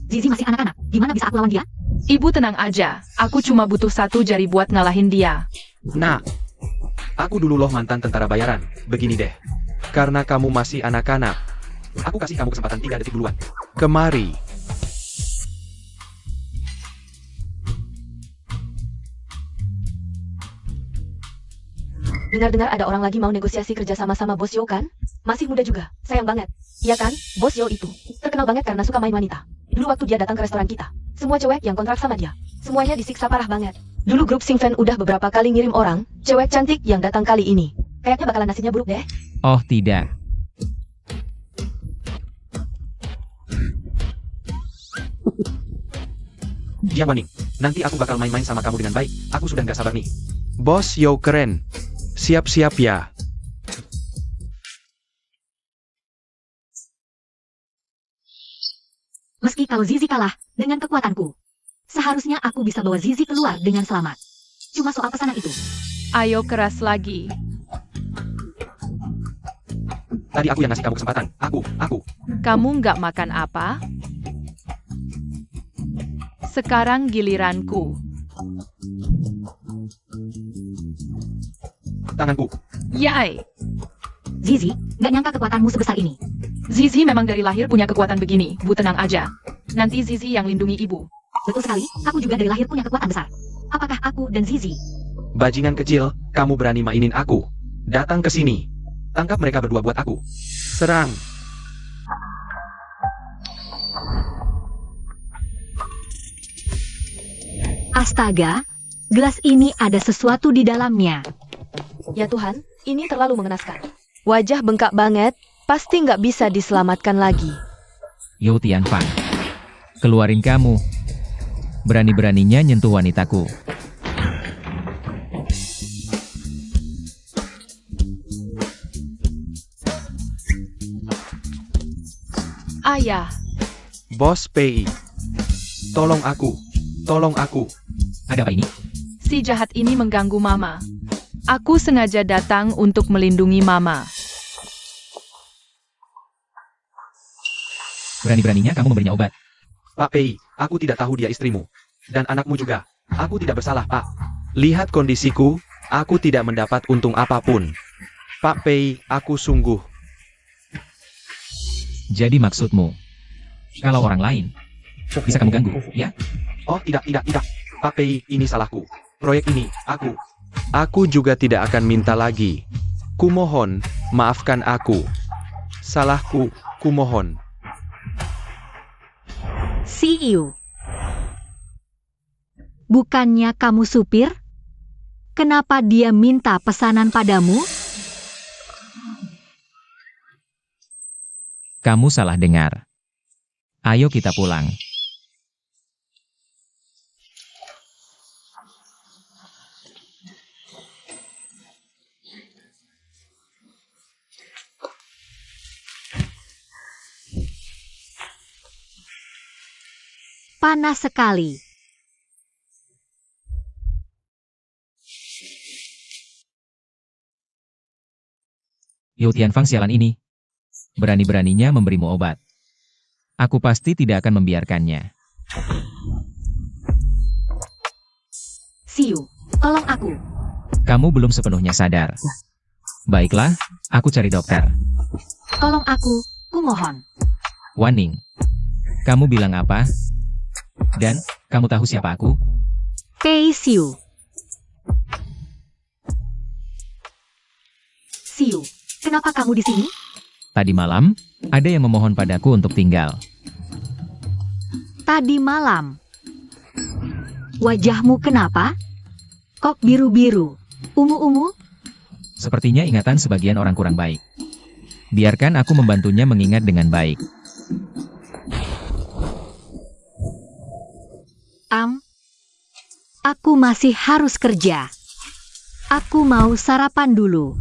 Zizi masih anak-anak, gimana bisa aku lawan dia? Ibu tenang aja, aku cuma butuh 1 jari buat ngalahin dia. Nah, aku dulu loh mantan tentara bayaran. Begini deh. Karena kamu masih anak-anak, aku kasih kamu kesempatan 3 detik duluan. Kemari. Dengar-dengar ada orang lagi mau negosiasi kerja sama Bos Yo kan? Masih muda juga, sayang banget. Iya kan, Bos Yo itu terkenal banget karena suka main wanita. Dulu waktu dia datang ke restoran kita, semua cewek yang kontrak sama dia, semuanya disiksa parah banget. Dulu grup Singfen udah beberapa kali ngirim orang, cewek cantik yang datang kali ini. Kayaknya bakalan nasibnya buruk deh. Oh tidak. Jiang Waning, nanti aku bakal main-main sama kamu dengan baik. Aku sudah nggak sabar nih. Bos Yo keren. Siap-siap ya. Meski kalau Zizi kalah, dengan kekuatanku, seharusnya aku bisa bawa Zizi keluar dengan selamat. Cuma soal pesanan itu. Ayo keras lagi. Tadi aku yang ngasih kamu kesempatan. Aku. Kamu nggak makan apa? Sekarang giliranku. Tanganku. Yai! Zizi, nggak nyangka kekuatanmu sebesar ini. Zizi memang dari lahir punya kekuatan begini, Bu tenang aja. Nanti Zizi yang lindungi ibu. Betul sekali, aku juga dari lahir punya kekuatan besar. Apakah aku dan Zizi? Bajingan kecil, kamu berani mainin aku. Datang ke sini. Tangkap mereka berdua buat aku. Serang. Astaga, gelas ini ada sesuatu di dalamnya. Ya Tuhan, ini terlalu mengenaskan. Wajah bengkak banget, pasti nggak bisa diselamatkan lagi. Yo Tianfang, keluarin kamu. Berani-beraninya nyentuh wanitaku. Ayah, Bos PI. Tolong aku. Tolong aku. Ada apa ini? si jahat ini mengganggu Mama. Aku sengaja datang untuk melindungi Mama. Berani-beraninya kamu memberinya obat. Pak PI, aku tidak tahu dia istrimu. Dan anakmu juga. Aku tidak bersalah, Pak. Lihat kondisiku, aku tidak mendapat untung apapun. Pak PI, aku sungguh. Jadi maksudmu, kalau orang lain bisa kamu ganggu, ya? Oh, tidak. Pak PI, ini salahku. Proyek ini, aku. Aku juga tidak akan minta lagi. Kumohon, maafkan aku. Salahku, kumohon. Siu. Bukannya kamu supir? Kenapa dia minta pesanan padamu? Kamu salah dengar. Ayo kita pulang. Panas sekali. Yo Tianfang sialan ini. Berani-beraninya memberimu obat. Aku pasti tidak akan membiarkannya. Siu, tolong aku. Kamu belum sepenuhnya sadar. Baiklah, aku cari dokter. Tolong aku, kumohon. Waning. Kamu bilang apa? Dan, kamu tahu siapa aku? Pei Siu. Siu, kenapa kamu di sini? Tadi malam, ada yang memohon padaku untuk tinggal. Tadi malam. Wajahmu kenapa? Kok biru-biru? Ungu-ungu? Sepertinya ingatan sebagian orang kurang baik. Biarkan aku membantunya mengingat dengan baik. Aku masih harus kerja. Aku mau sarapan dulu.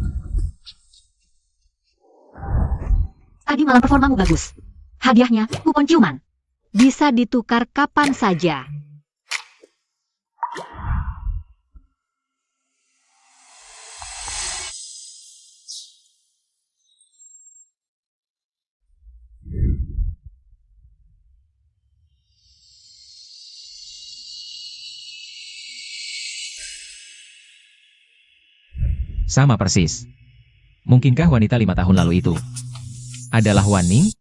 Tadi malam performamu bagus. Hadiahnya kupon ciuman. Bisa ditukar kapan saja. Sama persis. Mungkinkah wanita 5 tahun lalu itu adalah Waning?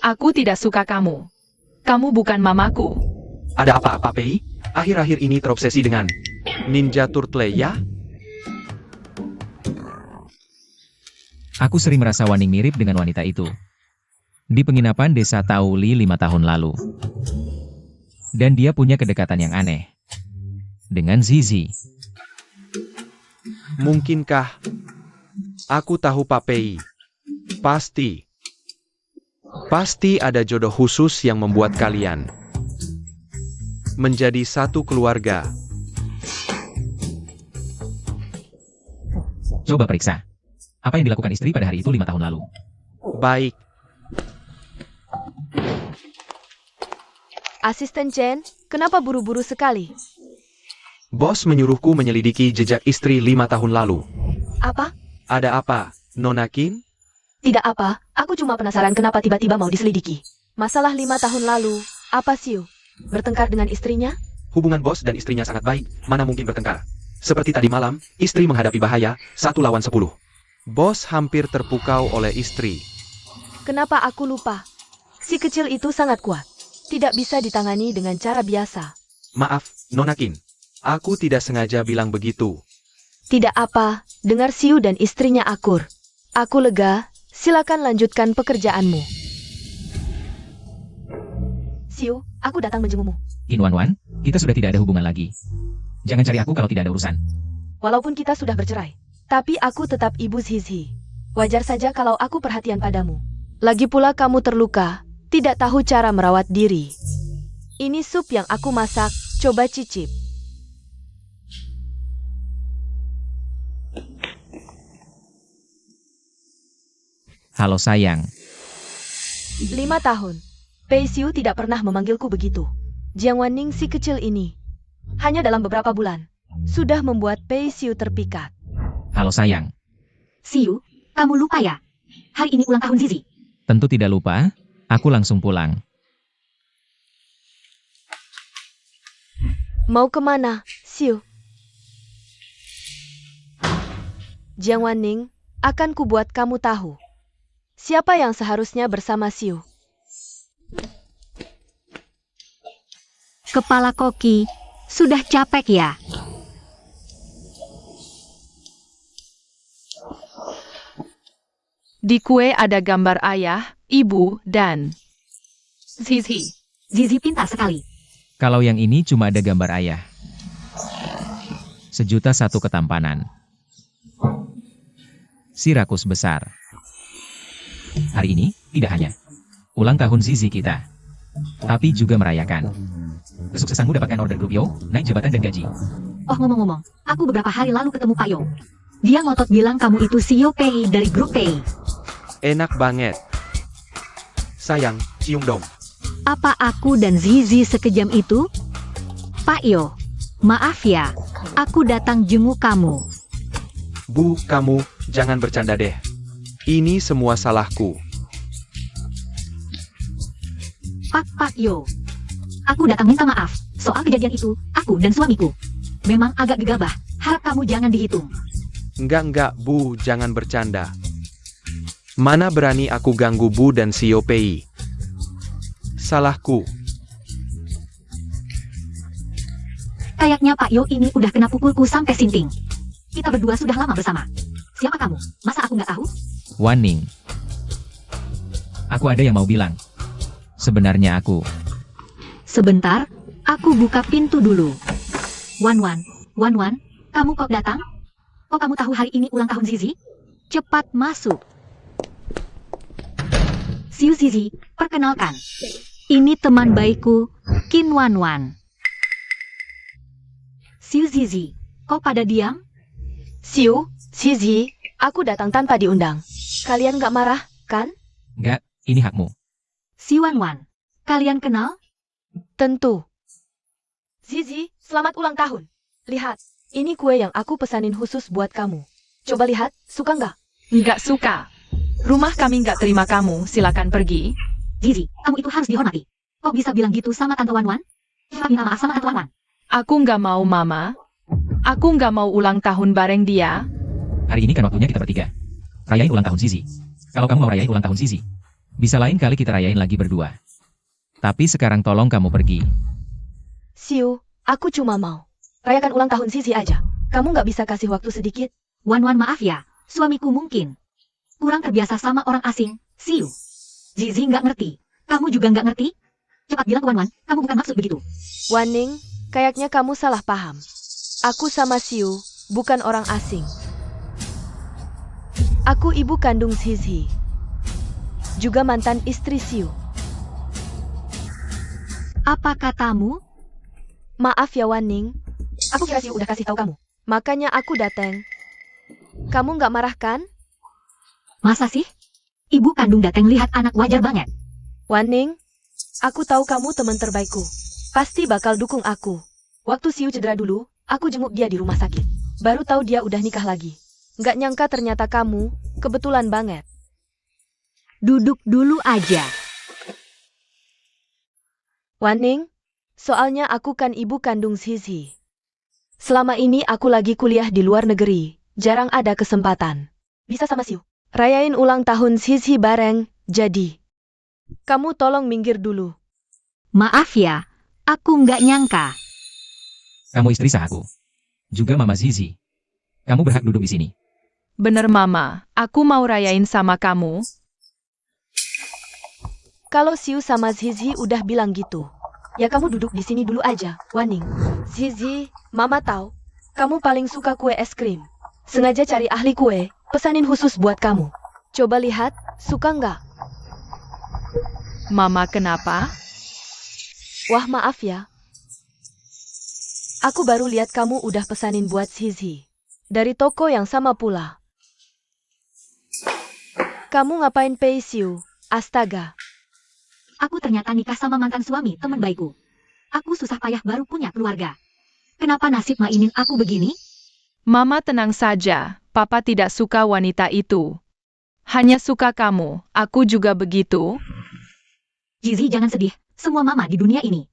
Aku tidak suka kamu. Kamu bukan mamaku. Ada apa, Pak PI? Akhir-akhir ini terobsesi dengan Ninja Turtle ya? Aku sering merasa Waning mirip dengan wanita itu. Di penginapan desa Tauli 5 tahun lalu. Dan dia punya kedekatan yang aneh. Dengan Zizi. Mungkinkah? Aku tahu Pak PI. Pasti. Pasti ada jodoh khusus yang membuat kalian menjadi satu keluarga. Coba periksa. Apa yang dilakukan istri pada hari itu 5 tahun lalu? Baik. Asisten Chen, kenapa buru-buru sekali? Bos menyuruhku menyelidiki jejak istri 5 tahun lalu. Apa? Ada apa, Nona Kim? Tidak apa, aku cuma penasaran kenapa tiba-tiba mau diselidiki. Masalah 5 tahun lalu, apa Siu? Bertengkar dengan istrinya? Hubungan bos dan istrinya sangat baik, mana mungkin bertengkar. Seperti tadi malam, istri menghadapi bahaya, 1 lawan 10. Bos hampir terpukau oleh istri. Kenapa aku lupa? Si kecil itu sangat kuat. Tidak bisa ditangani dengan cara biasa. Maaf, Nona Kim. Aku tidak sengaja bilang begitu. Tidak apa, dengar Siu dan istrinya akur. Aku lega, silakan lanjutkan pekerjaanmu. Siu, aku datang menjengukmu. Qin Wanwan, kita sudah tidak ada hubungan lagi. Jangan cari aku kalau tidak ada urusan. Walaupun kita sudah bercerai, tapi aku tetap ibu Zizhi. Wajar saja kalau aku perhatian padamu. Lagi pula kamu terluka, tidak tahu cara merawat diri. Ini sup yang aku masak, coba cicip. Halo sayang. 5 tahun. Pei Xiu tidak pernah memanggilku begitu. Jiang Wanning si kecil ini, hanya dalam beberapa bulan, sudah membuat Pei Xiu terpikat. Halo sayang. Siu, kamu lupa ya? Hari ini ulang tahun Zizi. Tentu tidak lupa, aku langsung pulang. Mau kemana, Xiu? Jiang Wanning, akan kubuat kamu tahu. Siapa yang seharusnya bersama Xiu? Kepala koki, sudah capek ya? Di kue ada gambar ayah, ibu, dan Zizhi. Zizi pintar sekali. Kalau yang ini cuma ada gambar ayah. 1.000.001 ketampanan. Si rakus besar. Hari ini, tidak hanya ulang tahun Zizi kita, tapi juga merayakan kesuksesanmu dapatkan order grup Yo, naik jabatan dan gaji. Oh ngomong-ngomong, aku beberapa hari lalu ketemu Pak Yo. Dia ngotot bilang kamu itu CEO Pei dari grup Pei. Enak banget. Sayang, cium dong. Apa aku dan Zizi sekejam itu? Pak Yo, maaf ya, aku datang jenguk kamu. Bu, kamu, jangan bercanda deh. Ini semua salahku. Pak Yo, aku datang minta maaf. Soal kejadian itu, aku dan suamiku memang agak gegabah. Harap kamu jangan dihitung. Enggak, Bu, jangan bercanda. Mana berani aku ganggu Bu dan Xiao Pei. Salahku. Kayaknya Pak Yo ini udah kena pukulku sampai sinting. Kita berdua sudah lama bersama. Siapa kamu? Masa aku nggak tahu? Wanning. Aku ada yang mau bilang. Sebenarnya aku. Sebentar, aku buka pintu dulu. Wan, kamu kok datang? Kok kamu tahu hari ini ulang tahun Zizi? Cepat masuk. Xiu Zizi, perkenalkan. Ini teman baikku, Qin Wanwan. Xiu Zizi, kok pada diam? Xiu, Zizhi, aku datang tanpa diundang. Kalian gak marah, kan? Enggak, ini hakmu. Si Wanwan, kalian kenal? Tentu. Zizhi, selamat ulang tahun. Lihat, ini kue yang aku pesanin khusus buat kamu. Coba lihat, suka nggak? Nggak suka. Rumah kami nggak terima kamu, silakan pergi. Zizi, kamu itu harus dihormati. Kok bisa bilang gitu sama Tante Wanwan? Coba minta maaf sama Tante Wanwan. Aku nggak mau mama. Aku nggak mau ulang tahun bareng dia. Hari ini kan waktunya kita bertiga. Rayain ulang tahun Zizi. Kalau kamu mau rayain ulang tahun Zizi, bisa lain kali kita rayain lagi berdua. Tapi sekarang tolong kamu pergi. Xiu, aku cuma mau rayakan ulang tahun Zizhi aja. Kamu nggak bisa kasih waktu sedikit? Wanwan maaf ya, suamiku mungkin kurang terbiasa sama orang asing. Xiu, Zizi nggak ngerti. Kamu juga nggak ngerti? Cepat bilang ke Wanwan, kamu bukan maksud begitu. Wanning, kayaknya kamu salah paham. Aku sama Xiu, bukan orang asing. Aku ibu kandung Zizhi, juga mantan istri Xiu. Apa katamu? Maaf ya Wanning, aku kira Xiu udah kasih tahu kamu. Makanya aku datang. Kamu nggak marah kan? Masa sih? Ibu kandung datang lihat anak wajar banget. Wanning, aku tahu kamu teman terbaikku. Pasti bakal dukung aku. Waktu Xiu cedera dulu, aku jenguk dia di rumah sakit. Baru tahu dia udah nikah lagi. Nggak nyangka ternyata kamu, kebetulan banget. Duduk dulu aja. Wanning, soalnya aku kan ibu kandung Zizhi. Selama ini aku lagi kuliah di luar negeri, jarang ada kesempatan. Bisa sama Xiu, rayain ulang tahun Zizhi bareng, jadi. Kamu tolong minggir dulu. Maaf ya, aku nggak nyangka. Kamu istri sahku. Juga Mama Zizi. Kamu berhak duduk di sini. Bener mama, aku mau rayain sama kamu. Kalau Siu sama Zizi udah bilang gitu, ya kamu duduk di sini dulu aja, Waning. Zizi, Mama tahu, kamu paling suka kue es krim. Sengaja cari ahli kue, pesanin khusus buat kamu. Coba lihat, suka nggak? Mama kenapa? Wah maaf ya. Aku baru lihat kamu udah pesanin buat Zizi. Dari toko yang sama pula. Kamu ngapain pay Siu? Astaga. Aku ternyata nikah sama mantan suami teman baikku. Aku susah payah baru punya keluarga. Kenapa nasib mainin aku begini? Mama tenang saja, Papa tidak suka wanita itu. Hanya suka kamu, aku juga begitu. Zizi jangan sedih, semua mama di dunia ini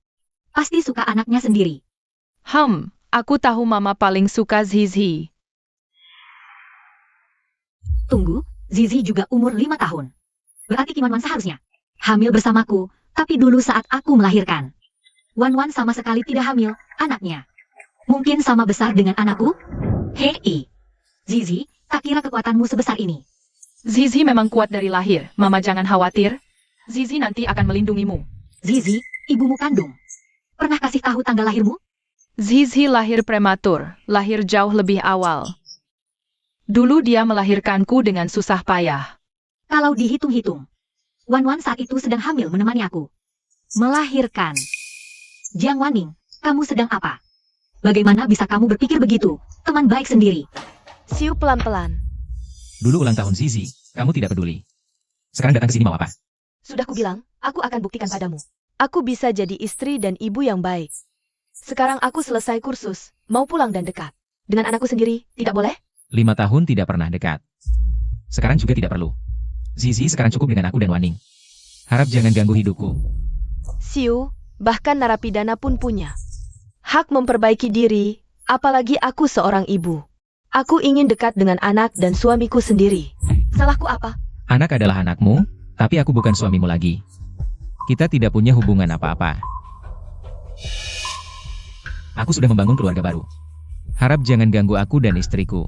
pasti suka anaknya sendiri. Aku tahu Mama paling suka Zizi. Tunggu, Zizi juga umur 5 tahun. Berarti Kim Wan seharusnya hamil bersamaku, tapi dulu saat aku melahirkan. Wan sama sekali tidak hamil, anaknya. Mungkin sama besar dengan anakku? Hei, Zizi, tak kira kekuatanmu sebesar ini. Zizi memang kuat dari lahir, Mama jangan khawatir. Zizi nanti akan melindungimu. Zizi, ibumu kandung. Pernah kasih tahu tanggal lahirmu? Zizi lahir prematur, lahir jauh lebih awal. Dulu dia melahirkanku dengan susah payah. Kalau dihitung-hitung, Wan saat itu sedang hamil menemani aku. Melahirkan. Jiang Waning, kamu sedang apa? Bagaimana bisa kamu berpikir begitu? Teman baik sendiri. Siu pelan-pelan. Dulu ulang tahun Zizi, kamu tidak peduli. Sekarang datang ke sini mau apa? Sudah kubilang, aku akan buktikan padamu. Aku bisa jadi istri dan ibu yang baik. Sekarang aku selesai kursus, mau pulang dan dekat. Dengan anakku sendiri, tidak boleh? 5 tahun tidak pernah dekat. Sekarang juga tidak perlu. Zizi sekarang cukup dengan aku dan Waning. Harap jangan ganggu hidupku. Siu, bahkan narapidana pun punya hak memperbaiki diri, apalagi aku seorang ibu. Aku ingin dekat dengan anak dan suamiku sendiri. Salahku apa? Anak adalah anakmu, tapi aku bukan suamimu lagi. Kita tidak punya hubungan apa-apa. Aku sudah membangun keluarga baru. Harap jangan ganggu aku dan istriku.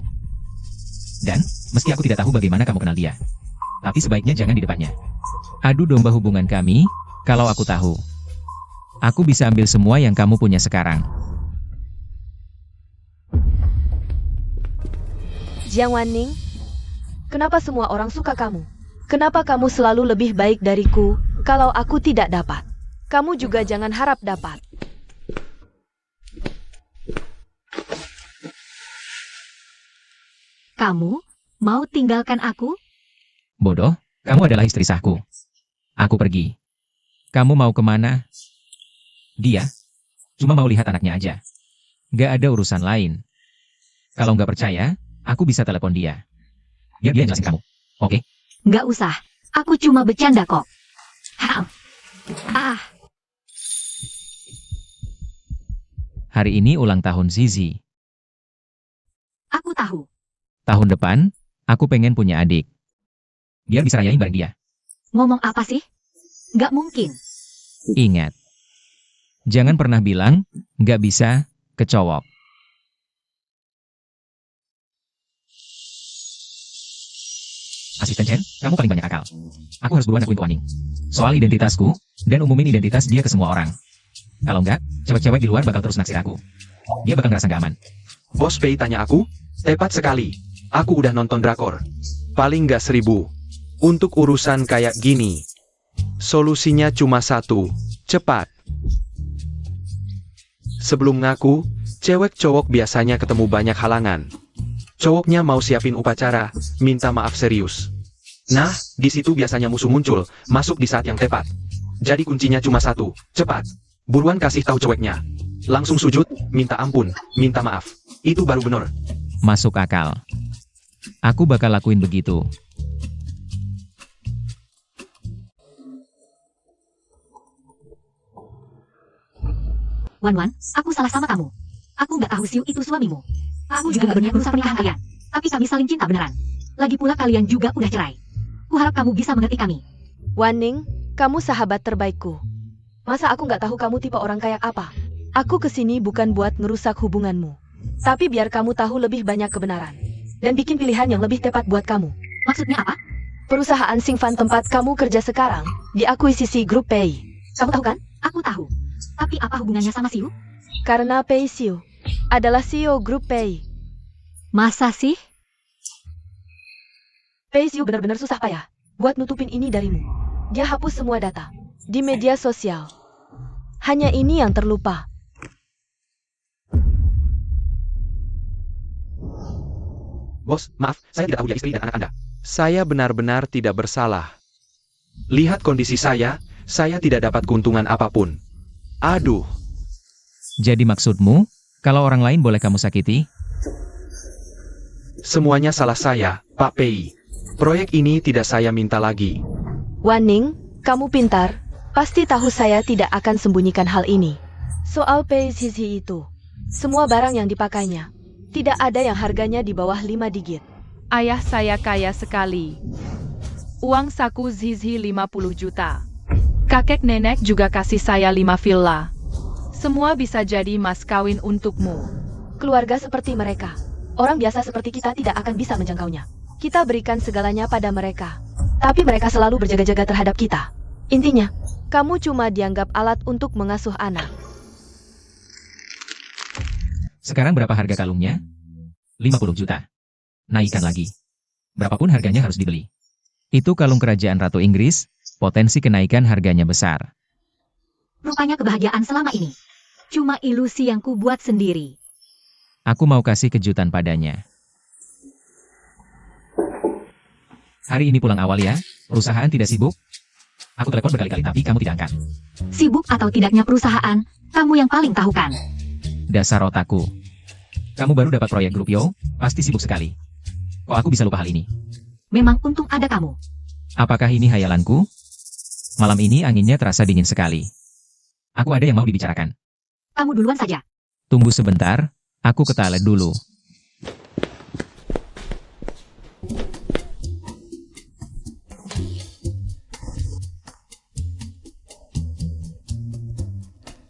Dan, meski aku tidak tahu bagaimana kamu kenal dia, tapi sebaiknya jangan di depannya. Adu domba hubungan kami, kalau aku tahu. Aku bisa ambil semua yang kamu punya sekarang. Jiang Wanning, kenapa semua orang suka kamu? Kenapa kamu selalu lebih baik dariku kalau aku tidak dapat? Kamu juga jangan harap dapat. Kamu mau tinggalkan aku? Bodoh, kamu adalah istri sahku. Aku pergi. Kamu mau kemana? Dia cuma mau lihat anaknya aja. Gak ada urusan lain. Kalau nggak percaya, aku bisa telepon dia. Biar dia yang jelasin kamu. Oke? Nggak usah, aku cuma bercanda kok. Hari ini ulang tahun Zizi. Aku tahu. Tahun depan, aku pengen punya adik. Biar bisa rayain bareng dia. Ngomong apa sih? Nggak mungkin. Ingat. Jangan pernah bilang, nggak bisa, ke cowok. Asisten Chen, kamu paling banyak akal. Aku harus buruan akuin ke Waning. Soal identitasku, dan umumin identitas dia ke semua orang. Kalau nggak, cewek-cewek di luar bakal terus naksir aku. Dia bakal ngerasa nggak aman. Bos Pei tanya aku? Tepat sekali. Aku udah nonton drakor. Paling nggak 1000. Untuk urusan kayak gini, solusinya cuma satu. Cepat. Sebelum ngaku, cewek cowok biasanya ketemu banyak halangan. Cowoknya mau siapin upacara, minta maaf serius. Nah, di situ biasanya musuh muncul, masuk di saat yang tepat. Jadi kuncinya cuma satu, cepat. Buruan kasih tahu ceweknya. Langsung sujud, minta ampun, minta maaf. Itu baru bener. Masuk akal. Aku bakal lakuin begitu. Wan, aku salah sama kamu. Aku nggak tahu Siu itu suamimu. Aku juga nggak berniat merusak pernikahan kalian. Tapi kami saling cinta beneran. Lagi pula kalian juga udah cerai. Kuharap kamu bisa mengerti kami. Waning, kamu sahabat terbaikku. Masa aku nggak tahu kamu tipe orang kayak apa? Aku kesini bukan buat ngerusak hubunganmu. Tapi biar kamu tahu lebih banyak kebenaran. Dan bikin pilihan yang lebih tepat buat kamu. Maksudnya apa? Perusahaan Singfan tempat kamu kerja sekarang diakuisisi grup Pei. Kamu tahu kan? Aku tahu. Tapi apa hubungannya sama Siu? Karena Pei Siu adalah CEO grup Pei. Masa sih? Pei Siu benar-benar susah payah buat nutupin ini darimu. Dia hapus semua data di media sosial. Hanya ini yang terlupa. Bos, maaf, saya tidak tahu ya istri dan anak Anda. Saya benar-benar tidak bersalah. Lihat kondisi saya tidak dapat keuntungan apapun. Aduh, Jadi maksudmu, kalau orang lain boleh kamu sakiti? semuanya salah saya, Pak Pei. Proyek ini tidak saya minta lagi. Wan Ning, kamu pintar. Pasti tahu saya tidak akan sembunyikan hal ini. Soal Pei Zizi itu, semua barang yang dipakainya, tidak ada yang harganya di bawah 5 digit. Ayah saya kaya sekali. Uang saku Zizi 50 juta. Kakek nenek juga kasih saya 5 villa. Semua bisa jadi mas kawin untukmu. Keluarga seperti mereka, orang biasa seperti kita tidak akan bisa menjangkaunya. Kita berikan segalanya pada mereka, tapi mereka selalu berjaga-jaga terhadap kita. Intinya, kamu cuma dianggap alat untuk mengasuh anak. Sekarang berapa harga kalungnya? 50 juta. Naikkan lagi. Berapapun harganya harus dibeli. Itu kalung kerajaan Ratu Inggris, potensi kenaikan harganya besar. Rupanya kebahagiaan selama ini cuma ilusi yang kubuat sendiri. Aku mau kasih kejutan padanya. Hari ini pulang awal ya, perusahaan tidak sibuk. Aku telepon berkali-kali tapi kamu tidak angkat. Sibuk atau tidaknya perusahaan, kamu yang paling tahu kan. Dasar otakku. Kamu baru dapat proyek grup Yo, pasti sibuk sekali. Kok aku bisa lupa hal ini? Memang untung ada kamu. Apakah ini hayalanku? Malam ini anginnya terasa dingin sekali. Aku ada yang mau dibicarakan. Kamu duluan saja. Tunggu sebentar, aku ke toilet dulu.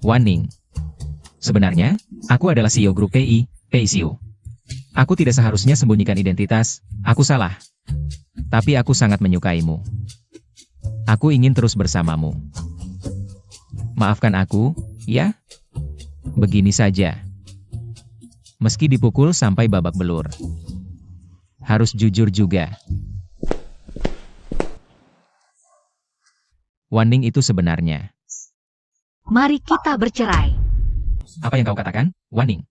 Warning. Sebenarnya, aku adalah CEO grup PI, PICU. Aku tidak seharusnya sembunyikan identitas, aku salah. Tapi aku sangat menyukaimu. Aku ingin terus bersamamu. Maafkan aku, ya? Begini saja. Meski dipukul sampai babak belur. Harus jujur juga. Warning itu sebenarnya. Mari kita bercerai. Apa yang kau katakan, Warning?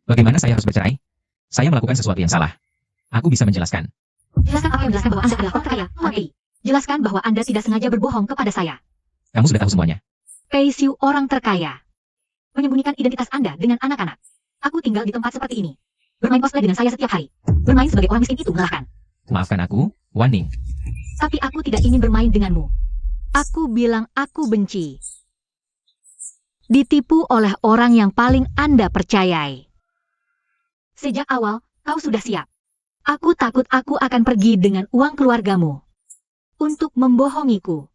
Bagaimana saya harus bercerai? Saya melakukan sesuatu yang salah. Aku bisa menjelaskan. Jelaskan apa yang menjelaskan bahwa Anda adalah orang kaya, Tuan Pei. Jelaskan bahwa Anda tidak sengaja berbohong kepada saya. Kamu sudah tahu semuanya. Pei Siu orang terkaya. Menyembunyikan identitas Anda dengan anak-anak. Aku tinggal di tempat seperti ini. Bermain cosplay dengan saya setiap hari. Bermain sebagai orang miskin itu melelahkan. Maafkan aku, Warning. Tapi aku tidak ingin bermain denganmu. Aku bilang aku benci. Ditipu oleh orang yang paling Anda percayai. Sejak awal, kau sudah siap. Aku takut aku akan pergi dengan uang keluargamu. Untuk membohongiku.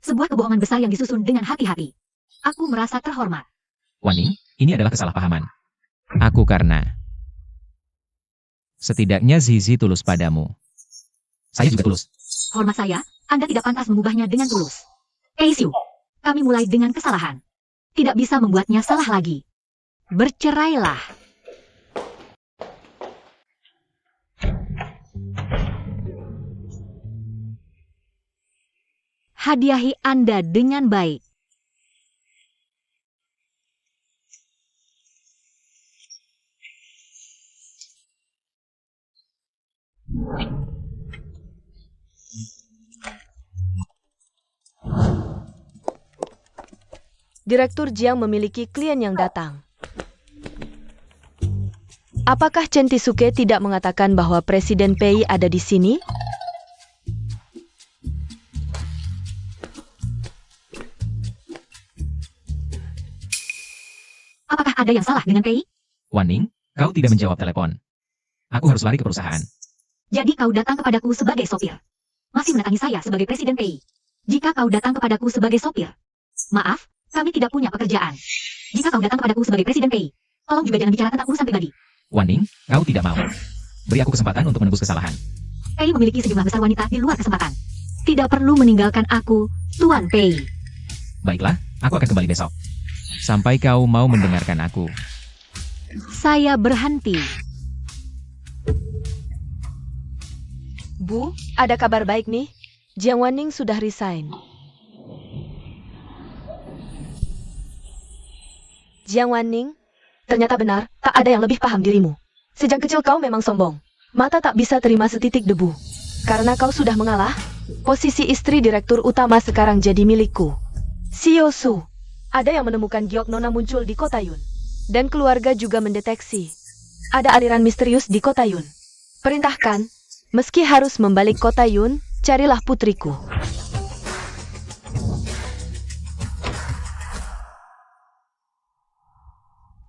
Sebuah kebohongan besar yang disusun dengan hati-hati. Aku merasa terhormat. Warning, ini adalah kesalahpahaman. Aku karena. Setidaknya Zizi tulus padamu. Saya juga tulus. Hormat saya, Anda tidak pantas mengubahnya dengan tulus. Siu, kami mulai dengan kesalahan. Tidak bisa membuatnya salah lagi. Bercerailah. Hadiahi Anda dengan baik. Direktur Jiang memiliki klien yang datang. Apakah Chen Tisuke tidak mengatakan bahwa Presiden Pei ada di sini? Apakah ada yang salah dengan Pei? Warning, kau tidak menjawab telepon. Aku harus lari ke perusahaan. Jadi kau datang kepadaku sebagai sopir. Masih mendatangi saya sebagai Presiden Pei. Jika kau datang kepadaku sebagai sopir. Maaf, kami tidak punya pekerjaan. Jika kau datang kepadaku sebagai Presiden Pei, tolong juga jangan bicara tentang urusan pribadi. Warning, kau tidak mau. Beri aku kesempatan untuk menembus kesalahan. Pei memiliki sejumlah besar wanita di luar kesempatan. Tidak perlu meninggalkan aku, Tuan Pei. Baiklah, aku akan kembali besok. Sampai kau mau mendengarkan aku. Saya berhenti. Bu, ada kabar baik nih. Jiang Wanning sudah resign. Jiang Wanning, ternyata benar, tak ada yang lebih paham dirimu. Sejak kecil kau memang sombong. Mata tak bisa terima setitik debu. Karena kau sudah mengalah, posisi istri direktur utama sekarang jadi milikku. Xiao Su, ada yang menemukan giok Nona muncul di kota Yun. Dan keluarga juga mendeteksi ada aliran misterius di kota Yun. Perintahkan, meski harus membalik kota Yun, carilah putriku.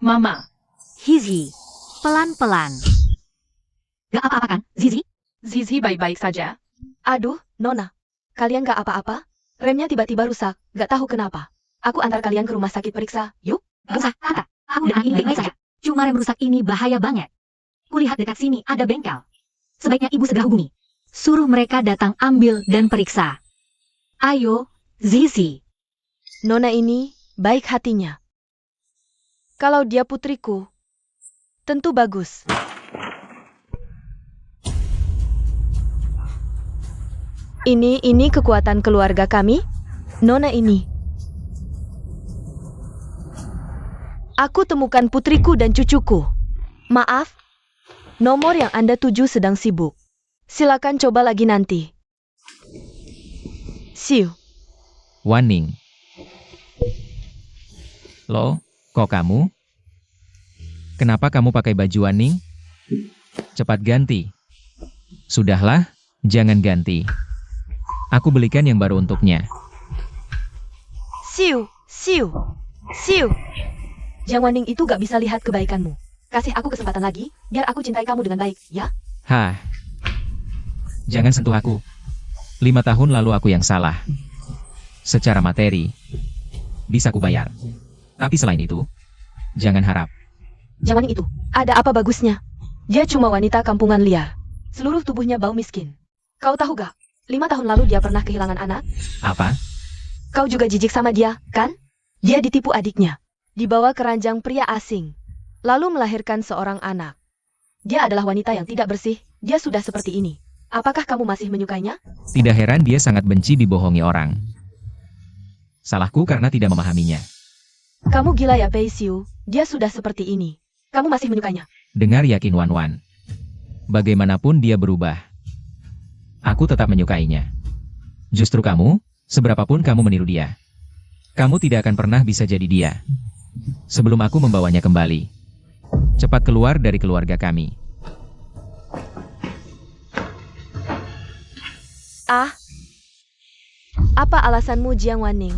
Mama, Zizi, pelan-pelan. Gak apa-apa kan, Zizi? Zizi baik-baik saja. Aduh, Nona. Kalian gak apa-apa? Remnya tiba-tiba rusak, gak tahu kenapa. Aku antar kalian ke rumah sakit periksa, yuk? Gak usah, Tata. Aku dengan ini baik-baik saja. Cuma rem rusak ini bahaya banget. Kulihat dekat sini ada bengkel. Sebaiknya ibu segera hubungi. Suruh mereka datang ambil dan periksa. Ayo, Zizi. Nona ini baik hatinya. Kalau dia putriku, tentu bagus. Ini kekuatan keluarga kami, Nona ini. Aku temukan putriku dan cucuku. Maaf, nomor yang Anda tuju sedang sibuk. Silakan coba lagi nanti. See you. Wanning. Loh, kok kamu? Kenapa kamu pakai baju Wanning? Cepat ganti. Sudahlah, jangan ganti. Aku belikan yang baru untuknya. See you, see you, see you. Jiang Wanning itu gak bisa lihat kebaikanmu. Kasih aku kesempatan lagi, biar aku cintai kamu dengan baik, ya? Hah. Jangan sentuh aku. 5 tahun lalu aku yang salah. Secara materi, bisa kubayar. Tapi selain itu, jangan harap. Jiang Wanning itu, ada apa bagusnya? Dia cuma wanita kampungan liar. Seluruh tubuhnya bau miskin. Kau tahu gak? 5 tahun lalu dia pernah kehilangan anak. Apa? Kau juga jijik sama dia, kan? Dia ditipu adiknya. Dibawa ke ranjang pria asing. Lalu melahirkan seorang anak. Dia adalah wanita yang tidak bersih. Dia sudah seperti ini. Apakah kamu masih menyukainya? Tidak heran dia sangat benci dibohongi orang. Salahku karena tidak memahaminya. Kamu gila ya, Pei Xiu. Dia sudah seperti ini. Kamu masih menyukainya? Dengar yakin Wan Wan. Bagaimanapun dia berubah. Aku tetap menyukainya. Justru kamu, seberapapun kamu meniru dia, kamu tidak akan pernah bisa jadi dia. Sebelum aku membawanya kembali. Cepat keluar dari keluarga kami. Ah. Apa alasanmu, Jiang Wanning?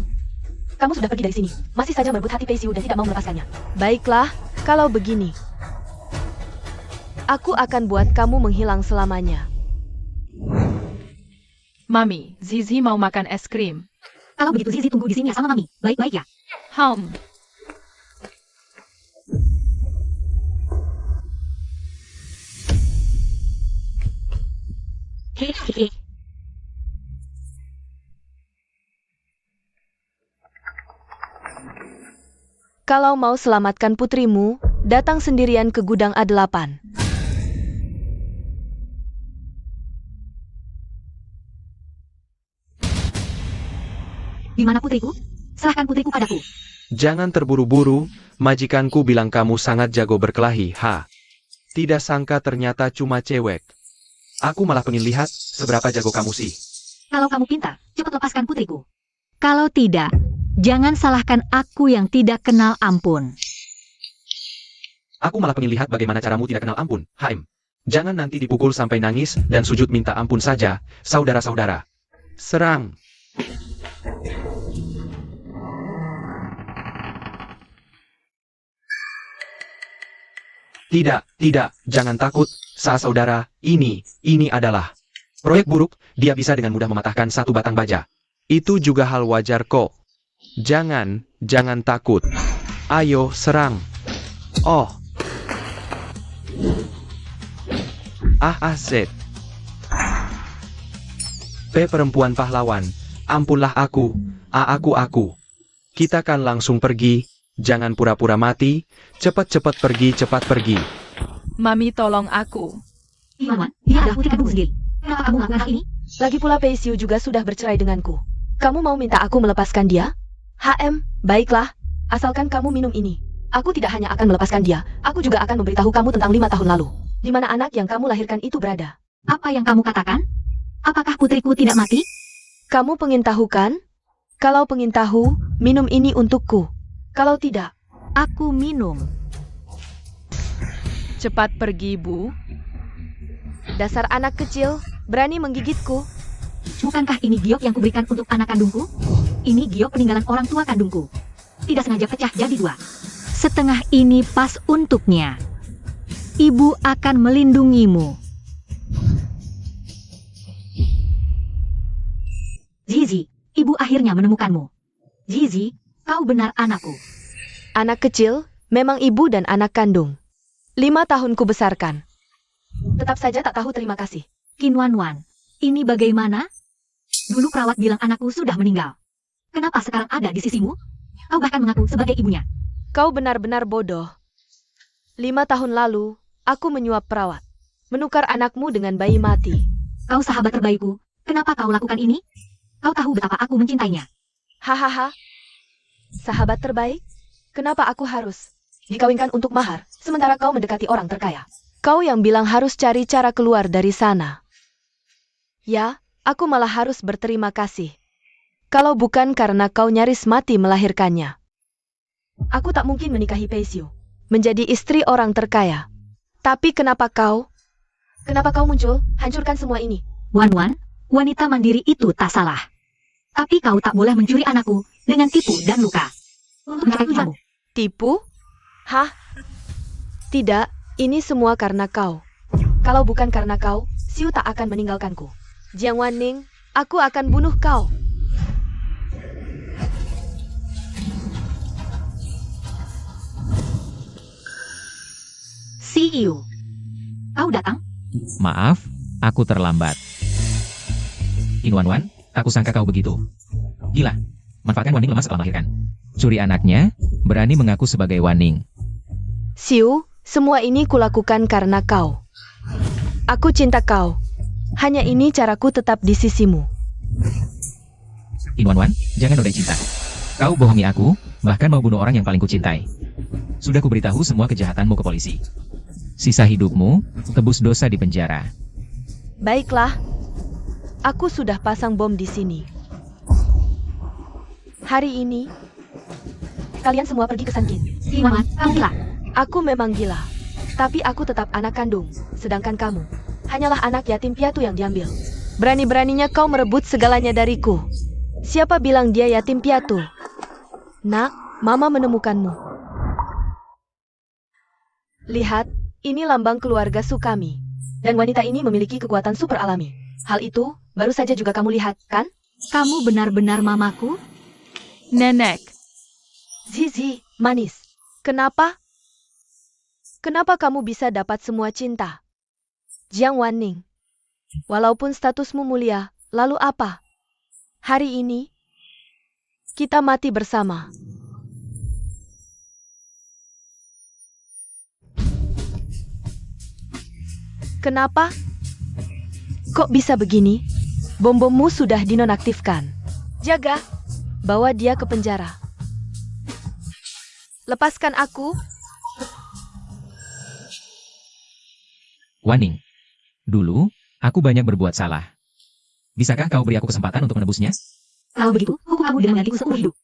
Kamu sudah pergi dari sini. Masih saja merebut hati Pei Xiu dan tidak mau melepaskannya. Baiklah, kalau begini. Aku akan buat kamu menghilang selamanya. Mami, Zizi mau makan es krim. Kalau begitu Zizi tunggu di sini ya sama Mami. Baik-baik ya. Hehehe. Kalau mau selamatkan putrimu, datang sendirian ke gudang A8. Di mana putriku? Serahkan putriku padaku. Jangan terburu-buru, majikanku bilang kamu sangat jago berkelahi, ha. Tidak sangka ternyata cuma cewek. Aku malah pengen lihat seberapa jago kamu sih. Kalau kamu pintar, cepat lepaskan putriku. Kalau tidak, jangan salahkan aku yang tidak kenal ampun. Aku malah pengen lihat bagaimana caramu tidak kenal ampun, Haim. Jangan nanti dipukul sampai nangis dan sujud minta ampun saja, saudara-saudara. Serang. Tidak, jangan takut, saudara, ini adalah proyek buruk, dia bisa dengan mudah mematahkan satu batang baja. Itu juga hal wajar kok. Jangan takut. Ayo, serang. Oh. Zed. Perempuan pahlawan, ampunlah aku, aku. Kita kan langsung pergi, jangan pura-pura mati, cepat-cepat pergi, cepat pergi. Mami tolong aku. Iwan, ini adalah putri kandungmu sendiri. Kenapa kamu melakukan hal ini? Lagi pula Pei Xiu juga sudah bercerai denganku. Kamu mau minta aku melepaskan dia? Baiklah. Asalkan kamu minum ini. Aku tidak hanya akan melepaskan dia, aku juga akan memberitahu kamu tentang 5 tahun lalu. Di mana anak yang kamu lahirkan itu berada. Apa yang kamu katakan? Apakah putriku tidak mati? Kamu pengin tahu kan? Kalau pengin tahu, minum ini untukku. Kalau tidak, Aku minum. Cepat pergi, Bu. dasar anak kecil, berani menggigitku. Bukankah ini giok yang kuberikan untuk anak kandungku? Ini giok peninggalan orang tua kandungku. Tidak sengaja pecah jadi 2. Setengah ini pas untuknya. Ibu akan melindungimu. Zizi, ibu akhirnya menemukanmu. Zizi, kau benar anakku. Anak kecil, memang ibu dan anak kandung. 5 tahun ku besarkan. Tetap saja tak tahu terima kasih. Qin Wanwan, ini bagaimana? Dulu perawat bilang anakku sudah meninggal. Kenapa sekarang ada di sisimu? Kau bahkan mengaku sebagai ibunya. Kau benar-benar bodoh. 5 tahun lalu, aku menyuap perawat. Menukar anakmu dengan bayi mati. Kau sahabat terbaikku. Kenapa kau lakukan ini? Kau tahu betapa aku mencintainya. Hahaha. Sahabat terbaik? Kenapa aku harus dikawinkan untuk mahar, sementara kau mendekati orang terkaya? Kau yang bilang harus cari cara keluar dari sana. Ya, aku malah harus berterima kasih. Kalau bukan karena kau nyaris mati melahirkannya. Aku tak mungkin menikahi Pei Xiu, menjadi istri orang terkaya. Tapi kenapa kau muncul, hancurkan semua ini? Wanwan, wanita mandiri itu tak salah. Tapi kau tak boleh mencuri anakku dengan tipu dan luka. Untuk mencapai tujuanmu. Tipu? Hah? Tidak, ini semua karena kau. Kalau bukan karena kau, Xiu tak akan meninggalkanku. Jiang Wanning, aku akan bunuh kau. CEO, kau datang? Maaf, aku terlambat. Qin Wanwan, aku sangka kau begitu. Gila, manfaatkan Wanning lemah setelah melahirkan. Curi anaknya, berani mengaku sebagai Wanning. Xiu, semua ini kulakukan karena kau. Aku cinta kau. Hanya ini caraku tetap di sisimu. Qin Wanwan, jangan nodai cinta. Kau bohongi aku, bahkan mau bunuh orang yang paling kucintai. Sudah kuberitahu semua kejahatanmu ke polisi. Sisa hidupmu, tebus dosa di penjara. Baiklah. Aku sudah pasang bom di sini. Hari ini, kalian semua pergi ke San Qin. Qin Wanwan, kamu gila. Aku memang gila. Tapi aku tetap anak kandung. Sedangkan kamu, hanyalah anak yatim piatu yang diambil. Berani-beraninya kau merebut segalanya dariku. Siapa bilang dia yatim piatu? Nak, Mama menemukanmu. Lihat, ini lambang keluarga Sukami. Dan wanita ini memiliki kekuatan super alami. Hal itu, baru saja juga kamu lihat, kan? Kamu benar-benar mamaku? Nenek, Zizi, manis. Kenapa? Kenapa kamu bisa dapat semua cinta? Jiang Wanning. Walaupun statusmu mulia, lalu apa? Hari ini, kita mati bersama. Kenapa? Kok bisa begini? Bom-bommu sudah dinonaktifkan. Jaga, bawa dia ke penjara. Lepaskan aku. Wanning, dulu, aku banyak berbuat salah. Bisakah kau beri aku kesempatan untuk menebusnya? Kalau begitu, hukum kamu dengan menggantiku seumur hidup.